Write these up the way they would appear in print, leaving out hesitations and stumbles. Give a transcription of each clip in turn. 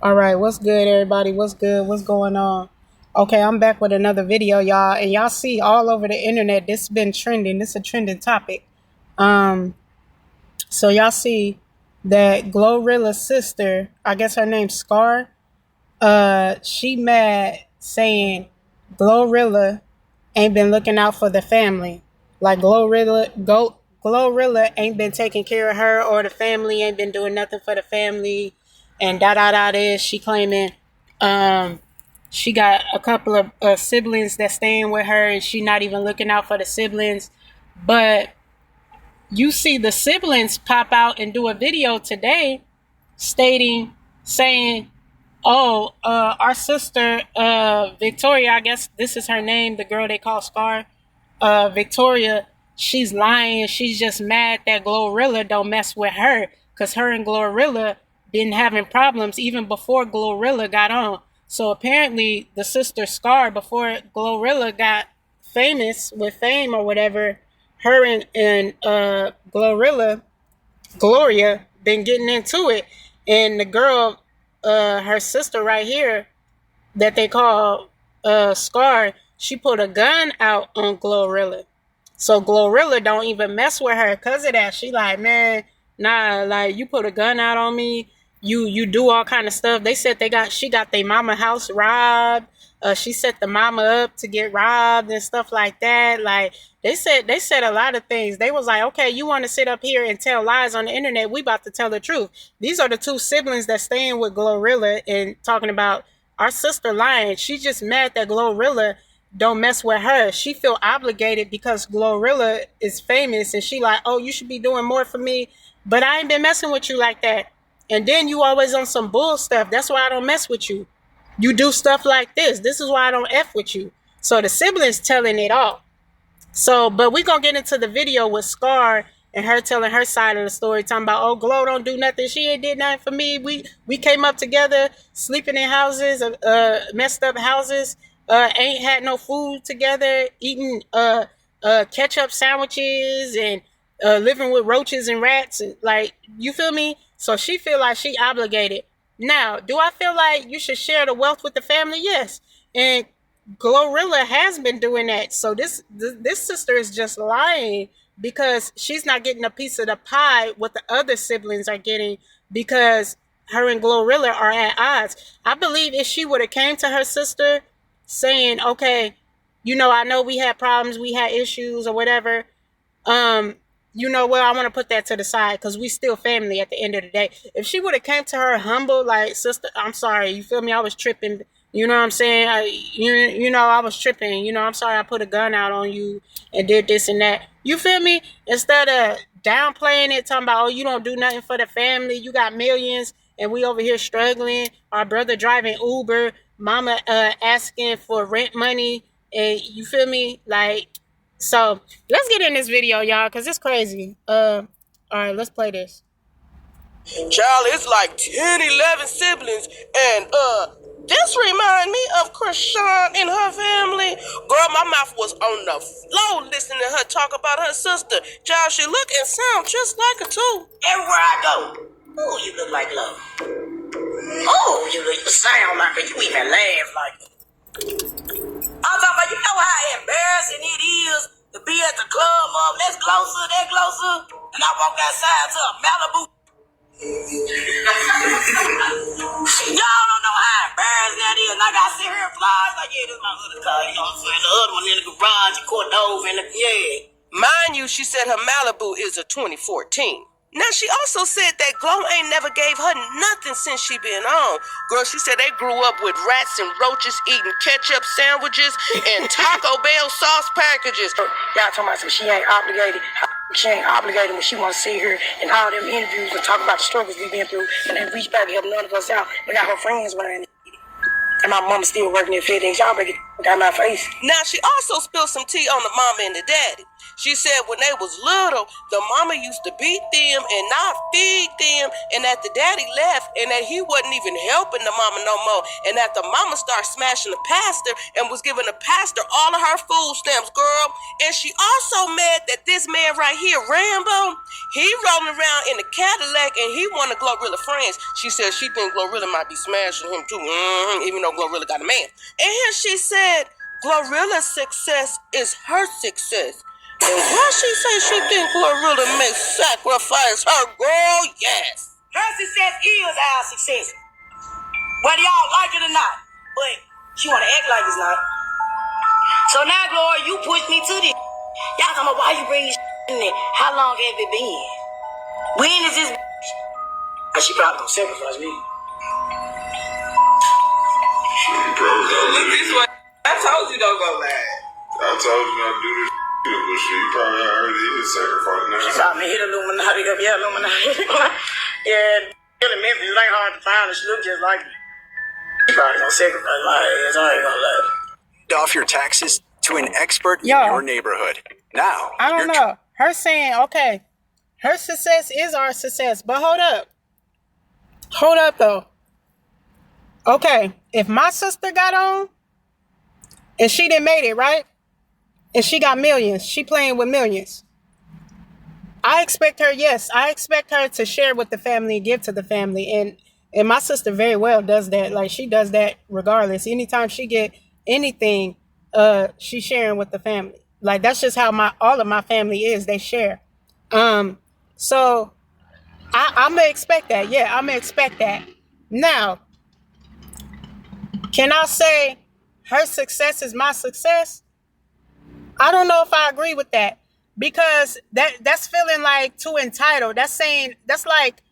All right, what's good, everybody? What's good? What's going on? Okay, I'm back with another video, y'all, and y'all see all over the internet. This has been trending. This is a trending topic. So y'all see that Glorilla's sister, I guess her name's Scar. She mad saying Glorilla ain't been looking out for the family. Like Glorilla ain't been taking care of her or the family, ain't been doing nothing for the family, and this. She claiming she got a couple of siblings that staying with her, and she not even looking out for the siblings. But you see the siblings pop out and do a video today saying, oh, our sister, Victoria, I guess this is her name, the girl they call Scar, Victoria, she's lying. She's just mad that Glorilla don't mess with her, because her and Glorilla been having problems even before Glorilla got on. So apparently the sister Scar, before Glorilla got famous with fame or whatever, her and Gloria been getting into it. And the girl, her sister right here, that they call Scar, she put a gun out on Glorilla. So Glorilla don't even mess with her because of that. She like, man, nah, like, you put a gun out on me. You do all kind of stuff. They said she got their mama house robbed. She set the mama up to get robbed and stuff like that. Like, they said a lot of things. They was like, okay, you want to sit up here and tell lies on the internet? We about to tell the truth. These are the two siblings that staying with Glorilla and talking about our sister lying. She's just mad that Glorilla don't mess with her. She feel obligated because Glorilla is famous, and she like, oh, you should be doing more for me, but I ain't been messing with you like that. And then you always on some bull stuff. That's why I don't mess with you. You do stuff like this. This is why I don't F with you. So the siblings telling it all. So, but we gonna get into the video with Scar and her telling her side of the story, talking about, oh, Glo don't do nothing. She ain't did nothing for me. We came up together, sleeping in houses, messed up houses, ain't had no food together, eating ketchup sandwiches and living with roaches and rats. Like, you feel me? So she feel like she obligated. Now, do I feel like you should share the wealth with the family? Yes. And Glorilla has been doing that. So this sister is just lying because she's not getting a piece of the pie what the other siblings are getting, because her and Glorilla are at odds. I believe if she would have came to her sister saying, okay, I know we had problems, we had issues or whatever, I want to put that to the side because we still family at the end of the day. If she would have came to her humble, like, sister, I'm sorry, you feel me? I was tripping. You know what I'm saying? I was tripping. I'm sorry I put a gun out on you and did this and that. You feel me? Instead of downplaying it, talking about, oh, you don't do nothing for the family. You got millions and we over here struggling. Our brother driving Uber. Mama asking for rent money. And you feel me? Like, so let's get in this video, y'all, because it's crazy. All right, let's play this. Child, it's like 10, 11 siblings, and this remind me of Krishan and her family. Girl, my mouth was on the floor listening to her talk about her sister. Child, she look and sound just like her too. Everywhere I go, oh, you look like love. Oh, you sound like her. You even laugh like her. I'm talking about, you know how embarrassing it is to be at the club, that's closer, that closer, and I walk outside to a Malibu. Y'all don't know how embarrassing that is. Like, I sit here and fly, like, yeah, this is my other car, you know what I'm saying? The other one in the garage, you caught over in the, yeah. Mind you, she said her Malibu is a 2014. Now, she also said that Glo ain't never gave her nothing since she been on. Girl, she said they grew up with rats and roaches eating ketchup sandwiches and Taco Bell sauce packages. Y'all talking about some she ain't obligated. She ain't obligated when she want to sit here and all them interviews and talk about the struggles we been through, and then reach back and help none of us out. We got her friends around. And my mama still working at FedEx. Y'all better get out of my face. Now, she also spilled some tea on the mama and the daddy. She said when they was little, the mama used to beat them and not feed them, and that the daddy left, and that he wasn't even helping the mama no more, and that the mama started smashing the pastor and was giving the pastor all of her food stamps, girl. And she also mad that this man right here, Rambo, he rolling around in a Cadillac and he one of Glorilla friends. She said she think Glorilla might be smashing him too, even though Glorilla got a man. And here she said Glorilla's success is her success. And why she say she think Glorilla may sacrifice her girl? Yes. Her success is our success. Whether y'all like it or not. But she wanna act like it's not. So now, Gloria, you push me to this. Y'all talking about why you bring this in there? How long have it been? When is this? She probably gonna sacrifice me. Look this way. I told you don't go mad. I told you not to do this shit, but shit, you probably already did sacrifice now. She saw me hit Illuminati up. Yeah, Illuminati. Yeah, in Memphis, it ain't hard to find her. She look just like me. She probably gonna sacrifice my ass. I ain't gonna lie. Off your taxes to an expert in Yo. your neighborhood. Now, I don't know. Her saying, okay, her success is our success. But hold up. Hold up, though. Okay, if my sister got on and she didn't made it, right? And she got millions. She playing with millions. I expect her, yes, I expect her to share with the family, give to the family. And my sister very well does that. Like, she does that regardless. Anytime she get anything, she's sharing with the family. Like, that's just how all of my family is. They share. So I'm gonna expect that. Yeah, I'm gonna expect that. Now, can I say her success is my success? I don't know if I agree with that, because that's feeling like too entitled. That's saying, that's like,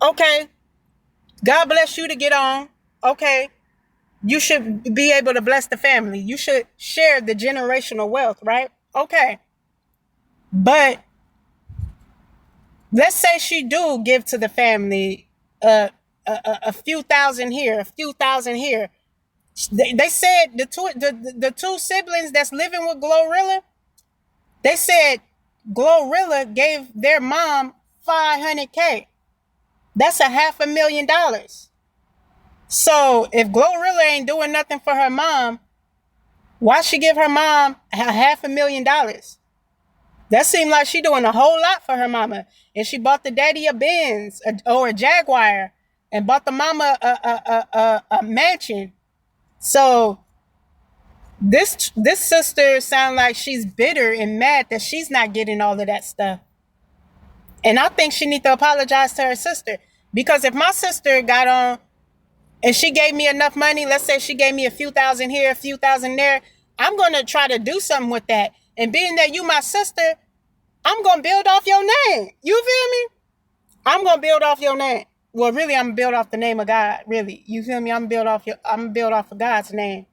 okay, God bless you to get on. Okay, you should be able to bless the family. You should share the generational wealth, right? Okay. But let's say she do give to the family a few thousand here, a few thousand here. They said the two siblings that's living with Glorilla, they said Glorilla gave their mom $500K. That's $500,000. So if Glorilla ain't doing nothing for her mom, why she give her mom $500,000? That seemed like she doing a whole lot for her mama. And she bought the daddy a Benz or a Jaguar, and bought the mama a mansion. So this sister sound like she's bitter and mad that she's not getting all of that stuff. And I think she need to apologize to her sister, because if my sister got on and she gave me enough money, let's say she gave me a few thousand here, a few thousand there, I'm going to try to do something with that. And being that you my sister, I'm going to build off your name. You feel me? I'm going to build off your name. Well, really, I'm going to build off the name of God. Really. You feel me? I'm going to build off of God's name.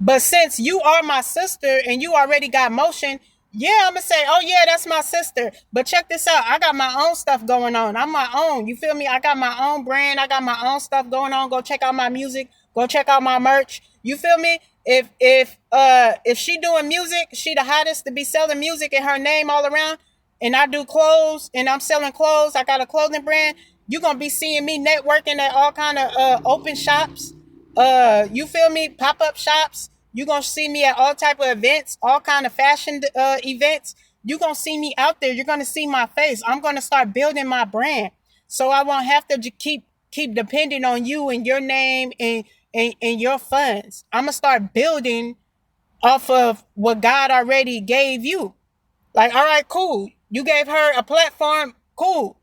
But since you are my sister and you already got motion, yeah, I'm going to say, oh, yeah, that's my sister. But check this out. I got my own stuff going on. I'm my own. You feel me? I got my own brand. I got my own stuff going on. Go check out my music. Go check out my merch. You feel me? If she doing music, she the hottest to be selling music and her name all around, and I do clothes and I'm selling clothes, I got a clothing brand, you're going to be seeing me networking at all kind of open shops. You feel me? Pop-up shops. You're going to see me at all type of events, all kind of fashion events. You're going to see me out there. You're going to see my face. I'm going to start building my brand, so I won't have to keep depending on you and your name and your funds. I'm going to start building off of what God already gave you. Like, all right, cool. You gave her a platform. Cool.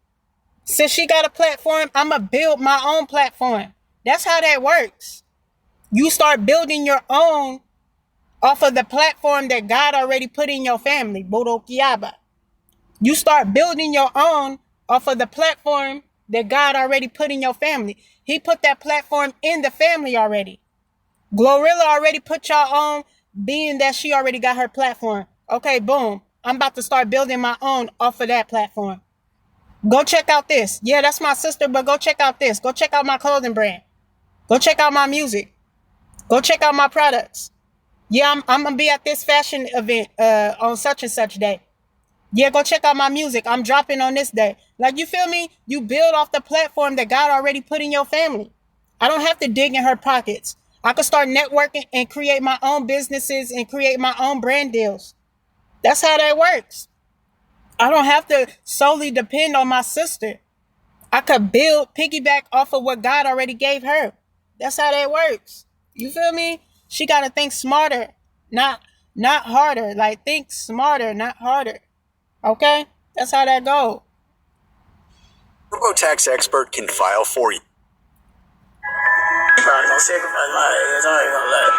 Since she got a platform, I'm going to build my own platform. That's how that works. You start building your own off of the platform that God already put in your family. Bodokiaba. You start building your own off of the platform that God already put in your family. He put that platform in the family already. Glorilla already put y'all on, being that she already got her platform. Okay, boom. I'm about to start building my own off of that platform. Go check out this. Yeah, that's my sister, but go check out this. Go check out my clothing brand. Go check out my music. Go check out my products. Yeah, I'm going to be at this fashion event on such and such day. Yeah, go check out my music. I'm dropping on this day. Like, you feel me? You build off the platform that God already put in your family. I don't have to dig in her pockets. I could start networking and create my own businesses and create my own brand deals. That's how that works. I don't have to solely depend on my sister. I could build, piggyback off of what God already gave her. That's how that works. You feel me? She got to think smarter, not harder. Like, think smarter, not harder. Okay? That's how that goes. TurboTax expert can file for you. Probably gonna sacrifice my ass. I ain't gonna lie.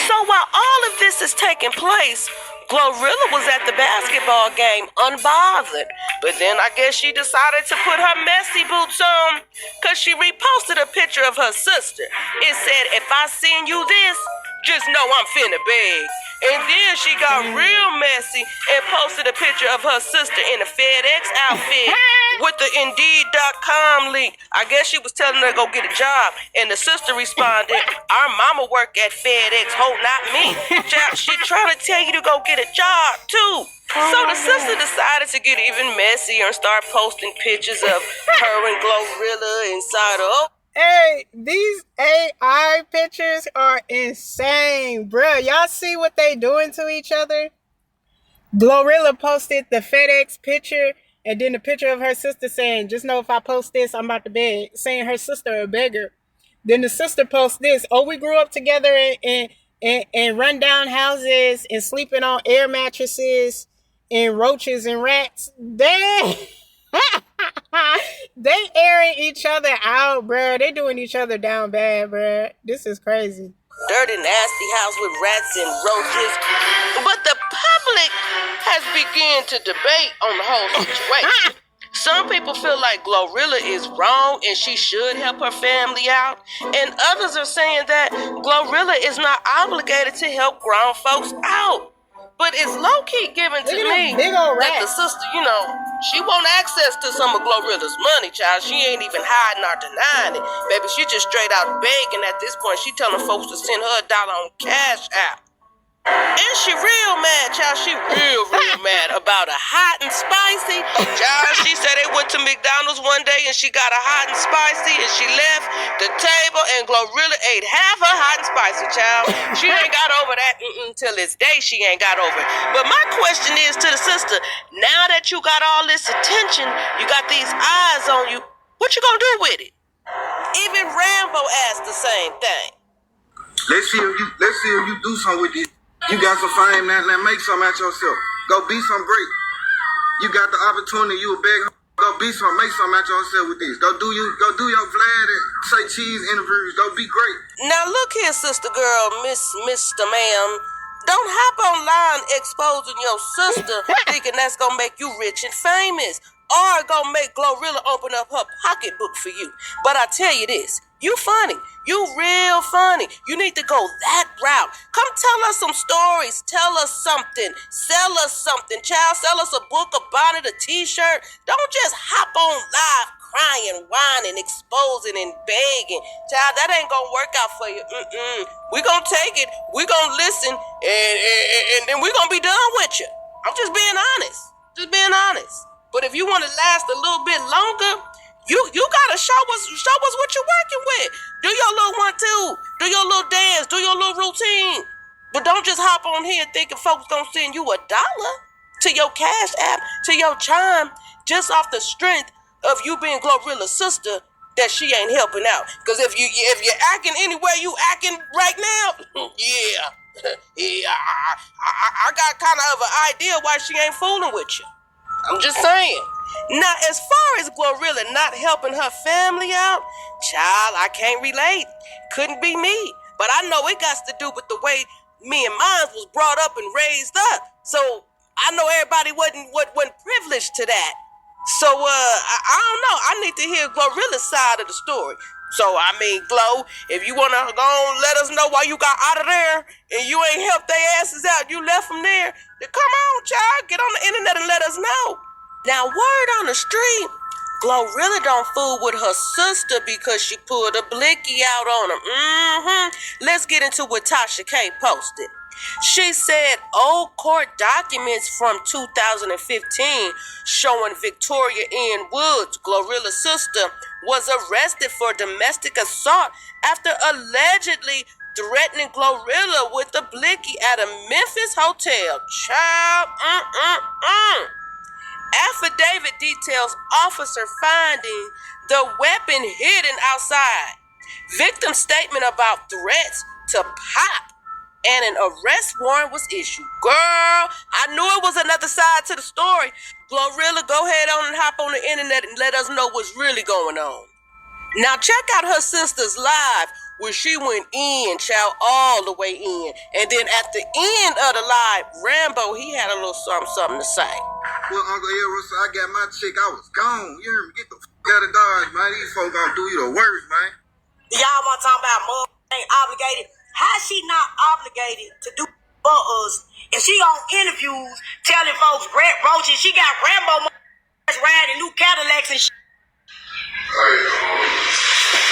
So while all of this is taking place, Glorilla was at the basketball game unbothered. But then I guess she decided to put her messy boots on because she reposted a picture of her sister. It said, "If I send you this, just know I'm finna beg." And then she got real messy and posted a picture of her sister in a FedEx outfit with the Indeed.com link. I guess she was telling her to go get a job. And the sister responded, "Our mama work at FedEx, ho, not me. She trying to tell you to go get a job, too." So the sister decided to get even messier and start posting pictures of her and Glorilla inside her. Hey, these AI pictures are insane, bruh. Y'all see what they doing to each other? Glorilla posted the FedEx picture and then the picture of her sister saying, "Just know if I post this, I'm about to beg," saying her sister a beggar. Then the sister posts this, "Oh, we grew up together and run down houses and sleeping on air mattresses and roaches and rats." Dang. They airing each other out, bruh. They doing each other down bad, bruh. This is crazy. Dirty, nasty house with rats and roaches. But the public has begun to debate on the whole situation. Some people feel like Glorilla is wrong and she should help her family out. And others are saying that Glorilla is not obligated to help grown folks out. But it's low-key given to me that the sister, she want access to some of Glorilla's money, child. She ain't even hiding or denying it. Baby, she just straight out begging at this point. She telling folks to send her $1 on Cash App. And she real mad, child. She real mad about a hot and spicy. Child, she said they went to McDonald's one day and she got a hot and spicy and she left the table and Glorilla ate half her hot and spicy, child. She ain't got over that until this day. She ain't got over it. But my question is to the sister, now that you got all this attention, you got these eyes on you, what you gonna do with it? Even Rambo asked the same thing. Let's see if you do something with this. You got some fame now make something out yourself. Go be some great. You got the opportunity, you a beg. Go be some, make something out yourself with this. Go do your Vlad and say cheese interviews. Go be great. Now look here, sister girl, Mr. Ma'am. Don't hop online exposing your sister thinking that's gonna make you rich and famous. Or gonna make Glorilla open up her pocketbook for you. But I tell you this, you funny. You real funny. You need to go that route. Come tell us some stories. Tell us something. Sell us something, child. Sell us a book, a bonnet, a t-shirt. Don't just hop on live crying, whining, exposing, and begging. Child, that ain't gonna work out for you. We gonna take it. We gonna listen. And then we gonna be done with you. I'm just being honest. Just being honest. But if you want to last a little bit longer, you gotta show us what you're working with. Do your little 1-2, do your little dance, do your little routine. But don't just hop on here thinking folks gonna send you $1 to your Cash App, to your Chime, just off the strength of you being Glorilla's sister that she ain't helping out. Because if you're acting any way you acting right now, yeah, I got kind of an idea why she ain't fooling with you. I'm just saying. Now, as far as Glorilla not helping her family out, child, I can't relate. Couldn't be me. But I know it got to do with the way me and mine was brought up and raised up. So I know everybody wasn't privileged to that. So I don't know. I need to hear Glorilla's side of the story. So I mean, Glo, if you wanna go on, let us know why you got out of there and you ain't helped their asses out. You left them there. Then come on, child, get on the internet and let us know. Now, word on the street, Glorilla don't fool with her sister because she pulled a blicky out on her. Let's get into what Tasha K posted. She said old court documents from 2015 showing Victoria Ann Woods, Glorilla's sister, was arrested for domestic assault after allegedly threatening Glorilla with a blicky at a Memphis hotel. Child, Affidavit details officer finding the weapon hidden outside. Victim statement about threats to pop, and an arrest warrant was issued. Girl, I knew it was another side to the story. Glorilla, go ahead on and hop on the internet and let us know what's really going on. Now check out her sister's live where she went in, child, all the way in. And then at the end of the live, Rambo, he had a little something to say. Well, Uncle Elroy, so I got my chick, I was gone. You heard me? Get the fuck out of Dodge, man. These folks gonna do you the worst, man. Y'all want to talk about mother ain't obligated? How she not obligated to do for us? And she on interviews telling folks Brett Roaches, she got Rambo riding new Cadillacs and shit.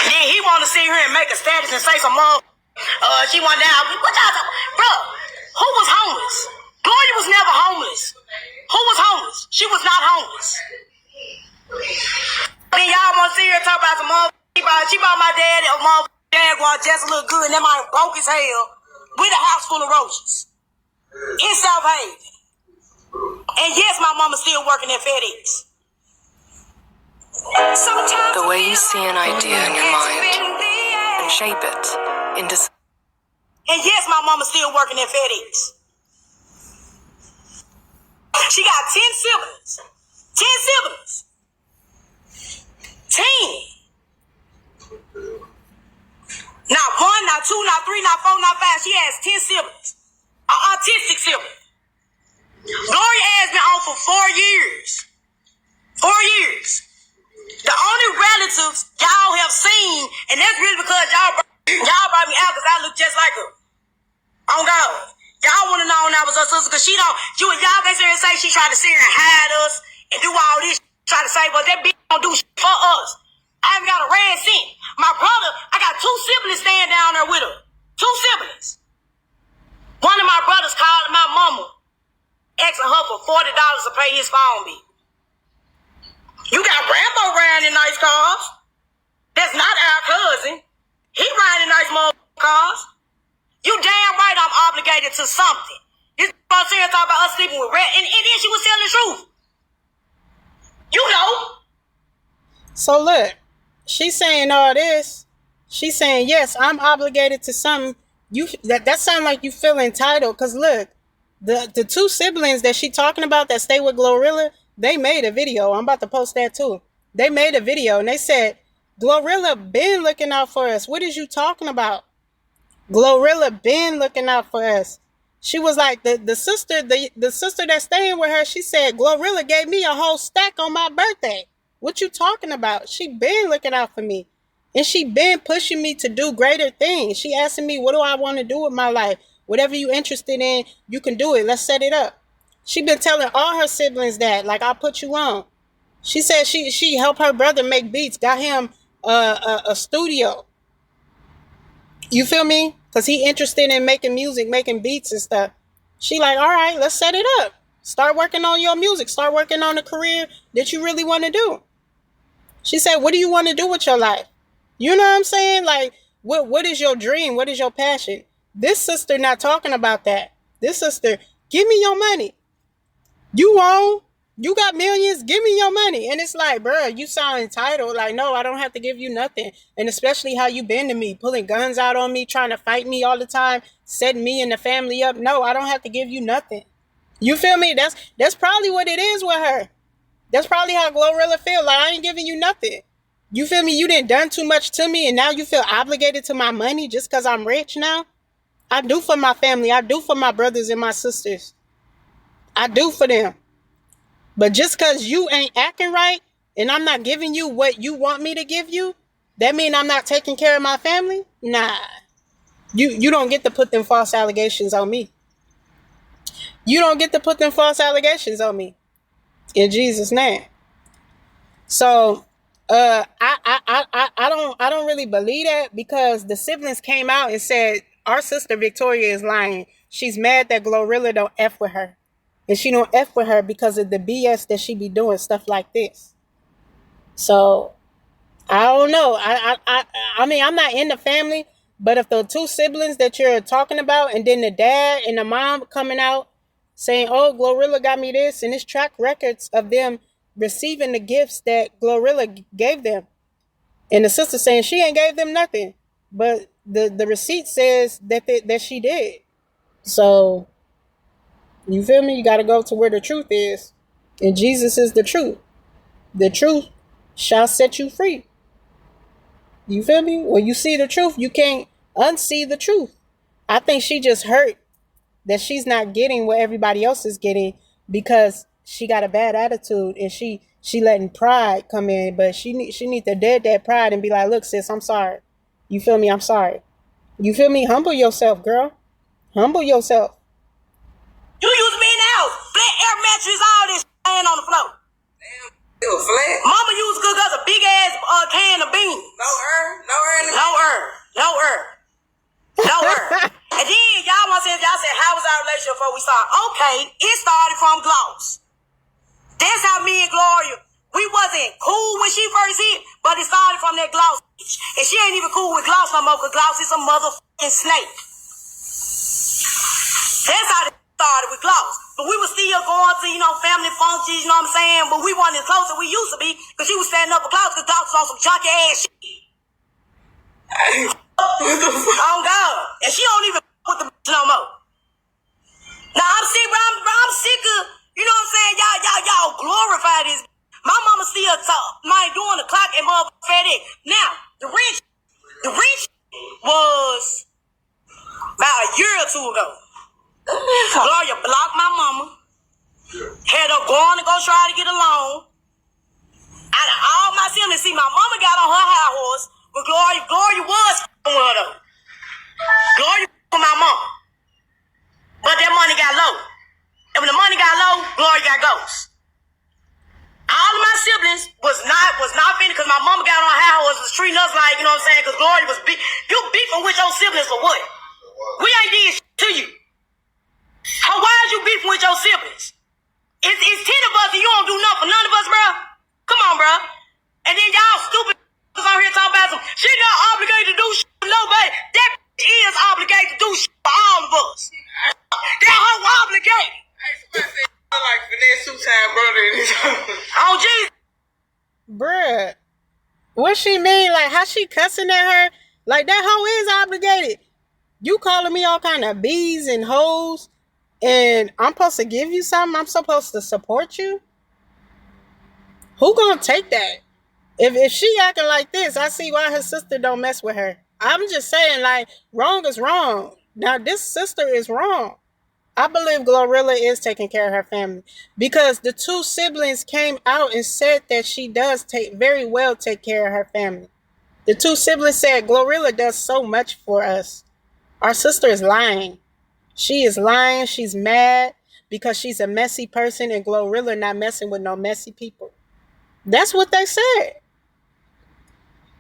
Then he want to sit here and make a status and say some more. She went down. What y'all talking? Bro, who was homeless? Gloria was never homeless. Who was homeless? She was not homeless. Then y'all want to sit here and talk about some more. She bought my daddy a motherfucking Jaguar just a little good, and that might broke his hell with a house full of roaches in South Haven. And yes, my mama's still working at FedEx. The way you see an idea in your mind and shape it into. And yes, my mama's still working at FedEx. She got 10 siblings. 10 siblings. 10. Not 1, not 2, not 3, not 4, not 5. She has 10 siblings. An autistic sibling. Gloria has been on for 4 years. 4 years. The only relatives y'all have seen, and that's really because y'all brought me out because I look just like her. On God. Y'all want to know when I was her sister because y'all can sit here and say she tried to sit here and hide us and do all this, try to say, but that bitch don't do shit for us. I haven't got a red cent. My brother, I got 2 siblings staying down there with her. 2 siblings. One of my brothers called my mama, asking her for $40 to pay his phone bill. You got Rambo riding in nice cars. That's not our cousin. He riding in nice motherfucking cars. You damn right I'm obligated to something. This motherfucker here talking about us sleeping with Red, and then she was telling the truth. You know. So look, she's saying all this. She's saying, yes, I'm obligated to something. That sounds like you feel entitled. Because look, the 2 siblings that she talking about that stay with Glorilla, they made a video. I'm about to post that too. They made a video and they said, Glorilla been looking out for us. What is you talking about? Glorilla been looking out for us. She was like, the sister that's staying with her, she said, Glorilla gave me a whole stack on my birthday. What you talking about? She been looking out for me. And she been pushing me to do greater things. She asking me, what do I want to do with my life? Whatever you interested in, you can do it. Let's set it up. She been telling all her siblings that, like, I'll put you on. She said she helped her brother make beats, got him a studio. You feel me? Because he interested in making music, making beats and stuff. She like, all right, let's set it up. Start working on your music. Start working on the career that you really want to do. She said, what do you want to do with your life? You know what I'm saying? Like, what is your dream? What is your passion? This sister not talking about that. This sister, give me your money. You won't. You got millions. Give me your money. And it's like, bro, you sound entitled. Like, no, I don't have to give you nothing. And especially how you been to me, pulling guns out on me, trying to fight me all the time, setting me and the family up. No, I don't have to give you nothing. You feel me? That's probably what it is with her. That's probably how Glorilla feel. Like, I ain't giving you nothing. You feel me? You done done too much to me and now you feel obligated to my money just because I'm rich now? I do for my family. I do for my brothers and my sisters. I do for them. But just because you ain't acting right and I'm not giving you what you want me to give you, that mean I'm not taking care of my family? Nah. You don't get to put them false allegations on me. You don't get to put them false allegations on me. In Jesus' name. So I don't really believe that because the siblings came out and said our sister Victoria is lying. she's mad that Glorilla don't F with her. And she don't F with her because of the BS that she be doing, stuff like this. So, I don't know. I mean, I'm not in the family, but if the two siblings that you're talking about, and then the dad and the mom coming out saying, oh, Glorilla got me this, and it's track records of them receiving the gifts that Glorilla gave them. And the sister saying she ain't gave them nothing. But the receipt says that she did. So, you feel me? You got to go to where the truth is. And Jesus is the truth. The truth shall set you free. You feel me? When you see the truth, you can't unsee the truth. I think she just hurt that she's not getting what everybody else is getting because she got a bad attitude and she letting pride come in. But she need to dead that pride and be like, look, sis, I'm sorry. You feel me? I'm sorry. You feel me? Humble yourself, girl. Humble yourself. You use me in the house. Flat air mattress, all this laying on the floor. Damn, it was flat. Mama used to cook us a big ass can of beans. No her. And then y'all said, how was our relationship before we started? Okay, it started from Gloss. That's how me and Gloria, we wasn't cool when she first hit, but it started from that Gloss. And she ain't even cool with Gloss no more, because Gloss is a motherfucking snake. That's how it started with Gloss. But we were still going to, family functions, you know what I'm saying? But we weren't as close as we used to be, because she was standing up for Gloss, because Gloss was on some junky ass shit. Oh God. And she don't even with the bitch no more. Now I'm sick, bro. I'm sick of, you know what I'm saying? Y'all glorify this. My mama still doing the clock and motherfucker FedEx. Now, the rich was about a year or two ago. Gloria blocked my mama. Had her going to go try to get a loan. Out of all my siblings, see, my mama got on her high horse, but Gloria was with her though. Gloria with my mom. But that money got low. And when the money got low, Gloria got ghosts. All of my siblings was not finished because my mama got on her high horse, was treating us like, you know what I'm saying, because Gloria was you beefing with your siblings for what? We ain't did shit to you. Why is you beefing with your siblings? It's 10 of us and you don't do nothing for none of us, bro. Come on, bro. And then y'all stupid on here talking about some, she not obligated to do shit for nobody. That is obligated to do shit for all of us. That whole obligated. Hey, somebody said you look like Finesse two-time brother in his Oh, Jesus. Bruh. What she mean? Like, how she cussing at her? Like, that hoe is obligated. You calling me all kind of bees and hoes, and I'm supposed to give you something? I'm supposed to support you? Who gonna take that? If she acting like this, I see why her sister don't mess with her. I'm just saying, like, wrong is wrong. Now, this sister is wrong. I believe Glorilla is taking care of her family because the two siblings came out and said that she does very well take care of her family. The two siblings said Glorilla does so much for us. Our sister is lying. She is lying. She's mad because she's a messy person and Glorilla not messing with no messy people. That's what they said.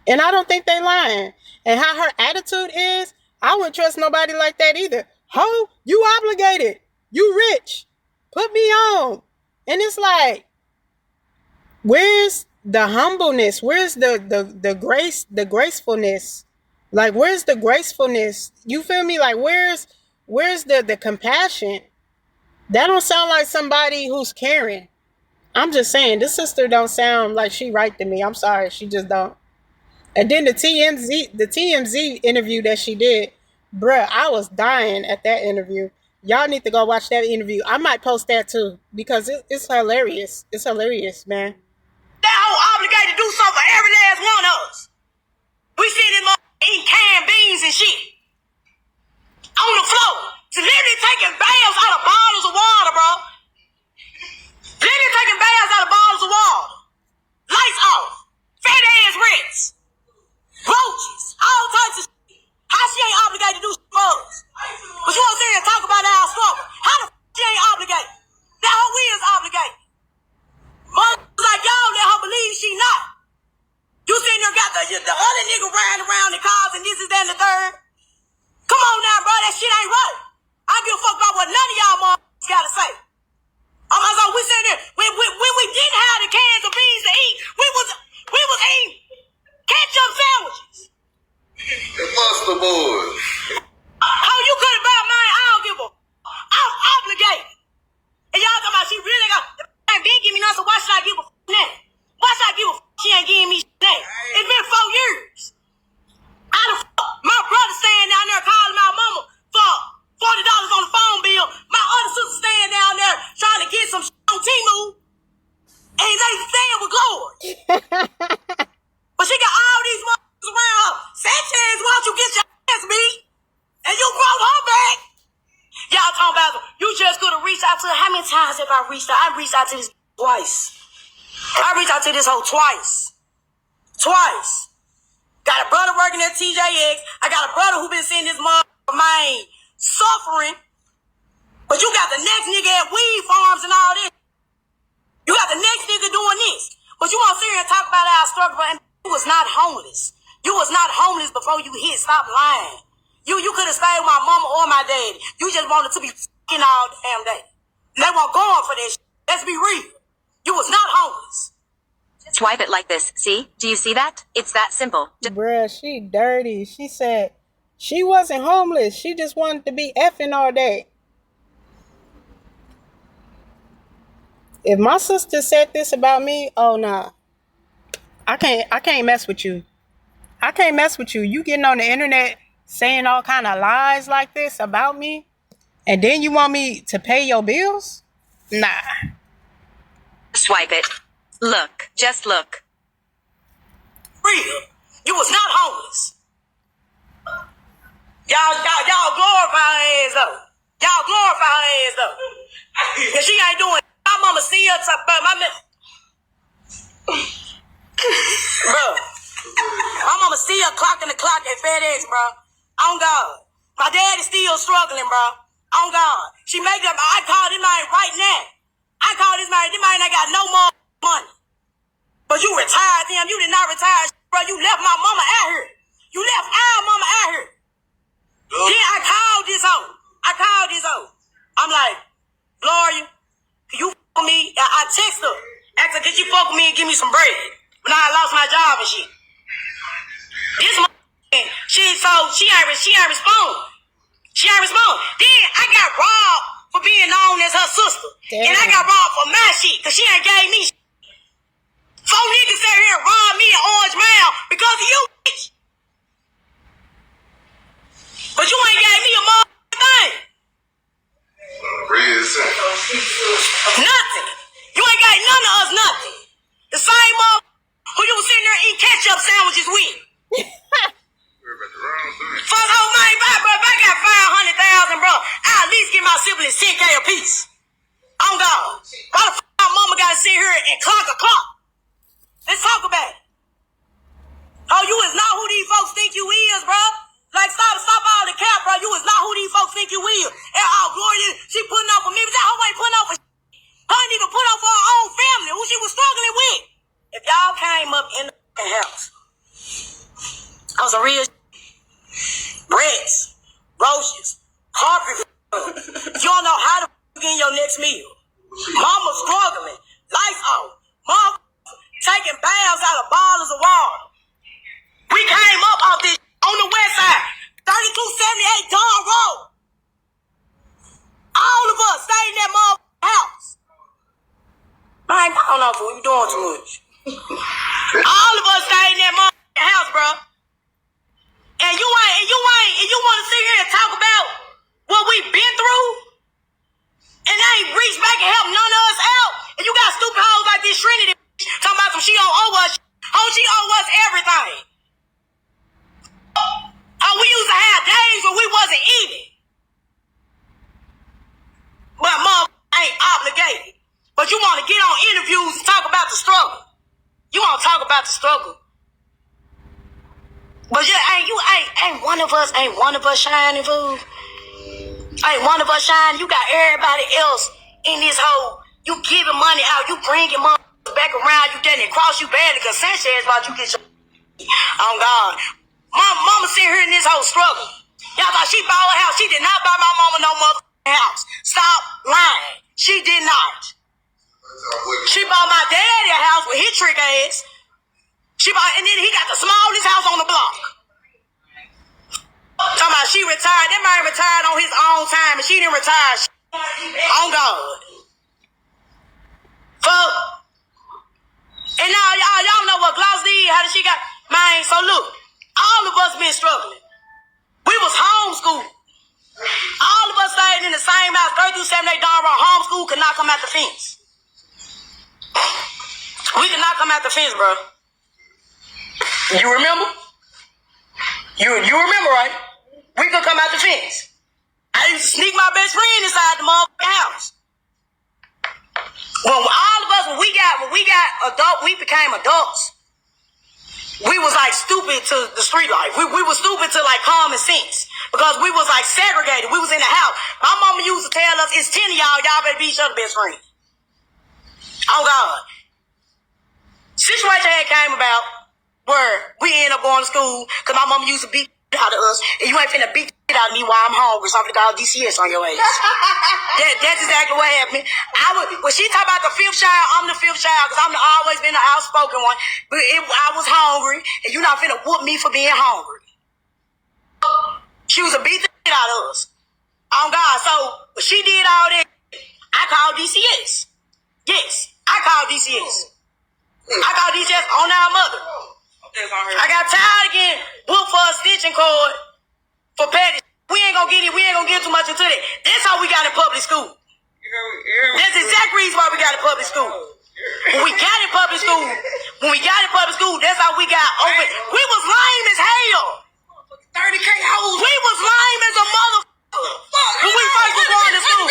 And I don't think they lying. And how her attitude is, I wouldn't trust nobody like that either. Ho, you obligated. You rich. Put me on. And it's like, where's the humbleness? Where's the grace, the gracefulness? Like, where's the gracefulness? You feel me? Like, where's the compassion? That don't sound like somebody who's caring. I'm just saying, this sister don't sound like she right to me. I'm sorry, she just don't. And then the TMZ interview that she did, bruh, I was dying at that interview. Y'all need to go watch that interview. I might post that too because it's hilarious. It's hilarious, man. That whole obligated to do something for every last one of us. We see this mother eating canned beans and shit on the floor. To literally taking baths out of bottles of water, bro. Literally taking baths out of bottles of water. Lights off. Fat ass rats. Roaches. All types of shit. How she ain't obligated to do shit for us? But you want to sit here and talk about our struggle. How the fuck she ain't obligated? That hoe is obligated. Motherfuckers like y'all let her believe she not. You sitting there got the other nigga riding around in cars and this is that and the third. Come on now, bro. That shit ain't right. I give a fuck boys. How you couldn't buy mine? I don't give a. I'm obligated. And y'all talking about she really got. Didn't give me nothing, so why should I give a now? Why should I give a she ain't giving me now? It's been 4 years. My brother staying down there calling my mama for $40 on the phone bill. My other sister staying down there trying to get some on Timu. And they staying with Glory. But she got all these motherfuckers around her. Sanchez, why don't you get your ass beat? And you brought her back. Y'all talking about you just could have reached out to her. How many times have I reached out? I reached out to this twice. I reached out to this hoe twice. Twice. Got a brother working at TJX. I got a brother who been seeing this motherfucker man suffering. But you got the next nigga at weed farms and all this. You got the next nigga doing this. But you want to sit here and talk about our struggle. And you was not homeless. You was not homeless before you hit. Stop lying. You could have stayed with my mama or my daddy. You just wanted to be f***ing all damn day. And they weren't going for this shit. Let's be real. You was not homeless. Swipe it like this. See? Do you see that? It's that simple. Bruh, she dirty. She said she wasn't homeless. She just wanted to be effing all day. If my sister said this about me, oh nah. I can't mess with you. I can't mess with you. You getting on the internet saying all kind of lies like this about me, and then you want me to pay your bills? Nah. Swipe it. Look. Just look. Real. You was not homeless. Y'all glorify her ass though. Y'all glorify her ass though. And she ain't doing. My mama see her talk about my man. Bro. My mama see her clocking the clock at FedEx, bro. On God. My dad is still struggling, bro. On God. She make up. I call this man right now. I call this man. This man ain't got no more money. But you retired them. You did not retire, bro. You left my mama out here. You left our mama out here. Then I called this hoe. I'm like, Gloria, can you fuck with me? I text her. Asked her, could you fuck with me and give me some bread? When I lost my job and shit. This she ain't respond. She ain't respond. Then I got robbed for being known as her sister. Damn. And I got robbed for my shit because she ain't gave me shit. 4 niggas sat here and robbed me in Orange Mound because of you, bitch. But you ain't gave me a motherfucking thing. Nothing. You ain't got none of us nothing. The same motherfucker who you was sitting there eating ketchup sandwiches with. Fuck whole man, bro. If I got 500,000, bro, I'll at least give my siblings 10K a piece. On God. Why the fuck my mama gotta sit here and clock a clock? Let's talk about it. Oh, you is not who these folks think you is, bro. Like, stop all the cap, bro. You is not who these folks think you is. And Gloria, she putting up for me, but that hoe ain't putting up for shit. Her ain't even put up for her own family, who she was struggling with. If y'all came up in the house, I was a real breads, roaches, carpet. You don't know how to get your next meal. Mama struggling, lights off. Mom taking baths out of bottles of water. We came up off this on the west side, 3278 Don Road. All of us stayed in that motherfucking house. Man, I don't know, fool. You doing too much. All of us stayed in that motherfucking house, bro. And you want to sit here and talk about what we've been through? And they ain't reached back and helped none of us out? And you got stupid hoes like this Trinity talking about some she don't owe us. Oh, she owe us everything. Oh, we used to have days when we wasn't eating. But mom ain't obligated. But you want to get on interviews and talk about the struggle. You want to talk about the struggle. But yeah, ain't one of us shining, fool. Ain't one of us shining. You got everybody else in this hole. You giving money out. You bringing money back around. You done it cross you badly because Sanchez about you get your on God. Mama sitting here in this whole struggle. Y'all thought she bought a house. She did not buy my mama no mother house. Stop lying. She did not. She bought my daddy a house with his trick ass. And then he got the smallest house on the block. time and she didn't retire. On God. Fuck. And now y'all know what Gloss did, how did she got, man, so look, all of us been struggling. We was homeschooled. All of us stayed in the same house, 3 through 7, they darn right homeschool, could not come out the fence. We could not come out the fence, bro. You remember? You remember, right? We could come out the fence. I used to sneak my best friend inside the motherfucking house. When all of us, when we got adult, we became adults. We was like stupid to the street life. We was stupid to like common sense because we was like segregated. We was in the house. My mama used to tell us, it's 10 of y'all better be each other's best friend. Oh God. Situation had came about where we ended up going to school because my mama used to beat out of us, and you ain't finna beat out of me while I'm hungry, so I'm finna call DCS on your ass. That's exactly what happened. When she talk about the 5th child, I'm the 5th child because I'm always been the outspoken one. But I was hungry, and you not finna whoop me for being hungry. She was a beat the shit out of us. On God. So when she did all that, I called DCS. Yes, I called DCS. I called DCS on our mother. I got tired of getting booked for a stitching cord for petty. We ain't gonna get too much into that. That's how we got in public school. That's the exact reason why we got in public school. When we got in public school, that's how we got open. We was lame as hell. 30K hoes. We was lame as a motherfucker when we first was going to school.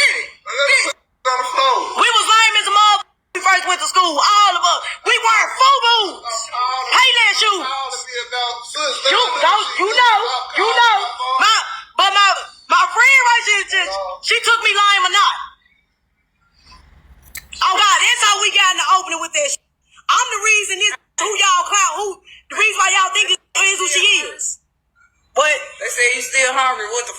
We was lame as a motherfucker. We first went to school, all of us. We wearing FUBUs, Payland shoes. You know. My friend right here, she took me lying or not. Oh God, that's how we got in the opening with that shit. I'm the reason this who y'all clown, the reason why y'all think this is who she is. But they say you still hungry. What the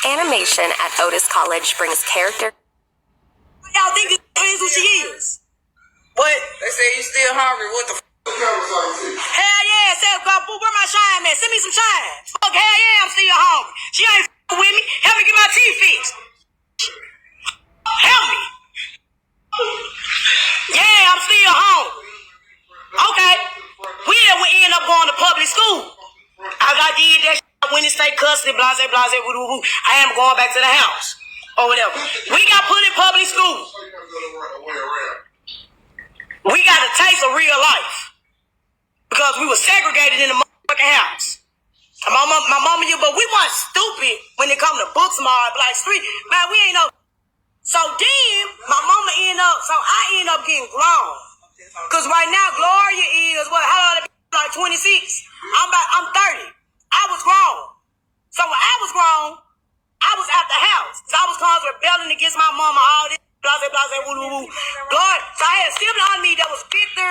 Animation at Otis College brings character. Y'all think this is who she is. But they say you still hungry. What the hell yeah, say, where my shine at? Send me some shine. Fuck, hell yeah, I'm still hungry. She ain't with me. Help me get my teeth fixed. Help me. Yeah, I'm still hungry. Okay. We end up going to public school. I got did that shit. I went in state custody, blase, woo. I am going back to the house. Or whatever. We got put in public school. We got a taste of real life. Because we were segregated in the motherfucking house. My mama, but we weren't stupid when it come to book smart, like street. Man, we ain't know. So then, I end up getting grown. Because right now, Gloria is, how old? Like 26. I'm 30. I was grown. So when I was grown, I was at the house. So I was constantly rebelling against my mama, all this, blase, woo. God, so I had a sibling on me that was Victor,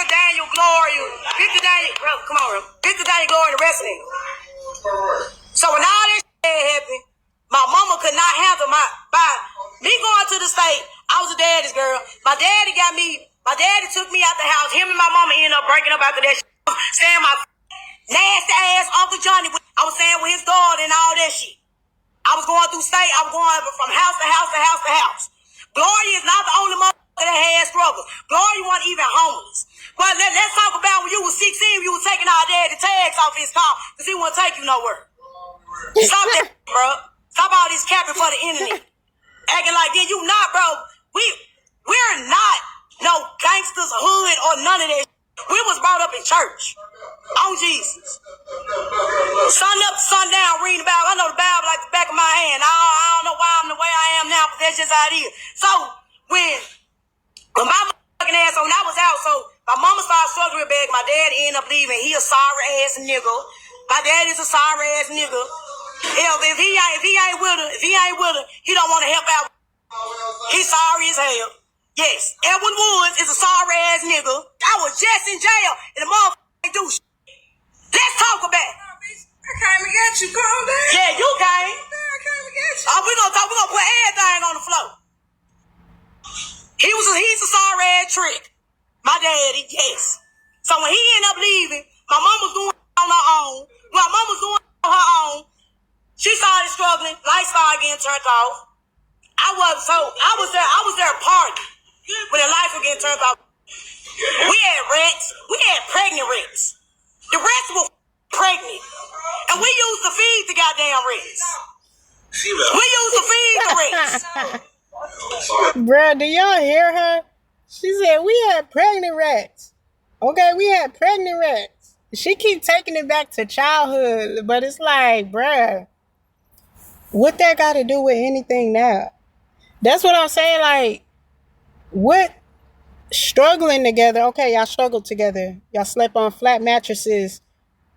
Daniel, Gloria, Victor, Daniel, Gloria, and the rest of them. So when all this shit happened, my mama could not handle by me going to the state. I was a daddy's girl. My daddy took me out the house. Him and my mama ended up breaking up after that shit. Saying my nasty ass Uncle Johnny. I was saying with his daughter and all that shit. I was going through state. I was going from house to house to house to house. Gloria is not the only motherfucker that had struggle. Gloria wasn't even homeless. But let's talk about when you was 16, you was taking our daddy tags off his car because he wouldn't take you nowhere. Stop that, bro. Stop all this capping for the internet. Acting like that. You not, bro. We're not no gangsters, hood, or none of that. We was brought up in church. On Jesus. Sun up, sun down, reading the Bible. I know the Bible like the back of my hand. I don't know why I'm the way I am now, but that's just how it is. So, when my motherfucking ass, when I was out, so my mama started struggling with bag. My dad ended up leaving. He a sorry ass nigga. My dad is a sorry ass nigga. Hell, if he ain't with her, he don't want to help out. He's sorry as hell. Yes, Edwin Woods is a sorry ass nigga. I was just in jail, and the motherfucker ain't do shit. Let's talk about it. I came and got you, calm down. Yeah, you came. I came and got you. We're gonna put everything on the floor. He's a sorry ass trick. My daddy, yes. So when he ended up leaving, my mom was doing it on her own. My mom was doing it on her own. She started struggling. Lights started getting turned off. I was there partying when the lights were getting turned off. We had rats. We had pregnant rats. The rats were pregnant. And we used to feed the goddamn rats. We used to feed the rats. Bruh, do y'all hear her? She said, we had pregnant rats. Okay, we had pregnant rats. She keep taking it back to childhood, but it's like, bruh, what that got to do with anything now? That's what I'm saying. Like, what struggling together? Okay, y'all struggled together. Y'all slept on flat mattresses,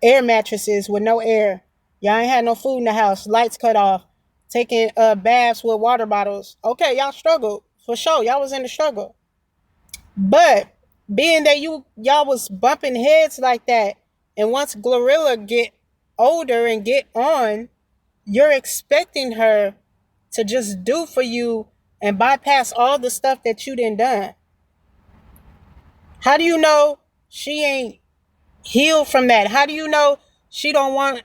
air mattresses with no air. Y'all ain't had no food in the house. Lights cut off. Taking baths with water bottles. Okay, y'all struggled for sure. Y'all was in the struggle. But being that y'all was bumping heads like that, and once Glorilla get older and get on, you're expecting her to just do for you and bypass all the stuff that you done. How do you know she ain't healed from that? How do you know she don't want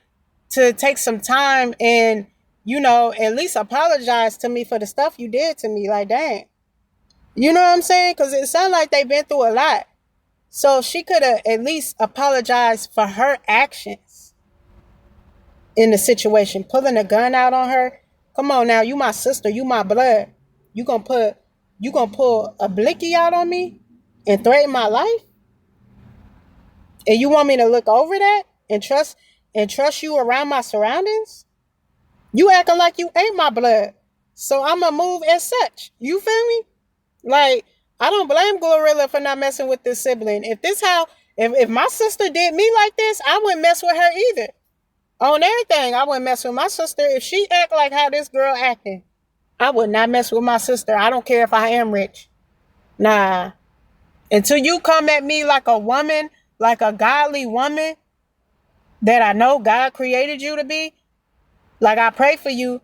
to take some time and, you know, at least apologize to me for the stuff you did to me? Like, dang. You know what I'm saying? Because it sounds like they've been through a lot. So she could have at least apologized for her actions in the situation. Pulling a gun out on her. Come on now, you my sister, you my blood. You gonna pull a blicky out on me and threaten my life? And you want me to look over that and trust you around my surroundings? You acting like you ain't my blood. So I'ma move as such. You feel me? Like, I don't blame Glorilla for not messing with this sibling. If my sister did me like this, I wouldn't mess with her either. On everything, I wouldn't mess with my sister. If she act like how this girl acting, I would not mess with my sister. I don't care if I am rich. Nah. Until you come at me like a woman, like a godly woman that I know God created you to be, like I pray for you,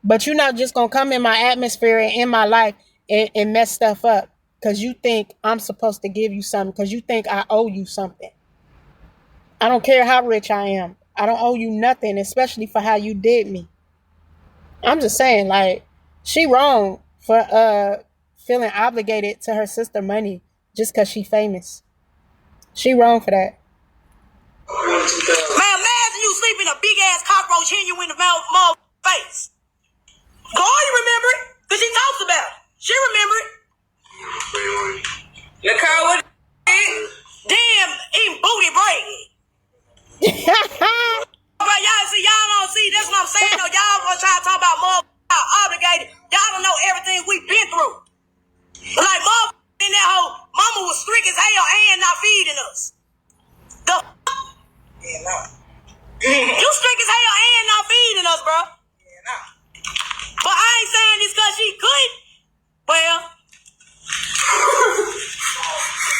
but you're not just going to come in my atmosphere and in my life and mess stuff up because you think I'm supposed to give you something, because you think I owe you something. I don't care how rich I am. I don't owe you nothing, especially for how you did me. I'm just saying, like, she wrong for feeling obligated to her sister money just because she famous. She wrong for that. Man, imagine you sleep in a big ass cockroach hitting you in the mouth face. Gloria remember it, because she talks about it. She remember it. Nicole, what Damn, eating booty bread. But y'all don't see, that's what I'm saying though. Y'all gonna try to talk about motherfuckers obligated. Y'all don't know everything we've been through. Like motherfuckers in that whole mama was strict as hell and not feeding us. The yeah, no. You strict as hell and not feeding us, bro. Yeah, no. But I ain't saying this cause she could. Well,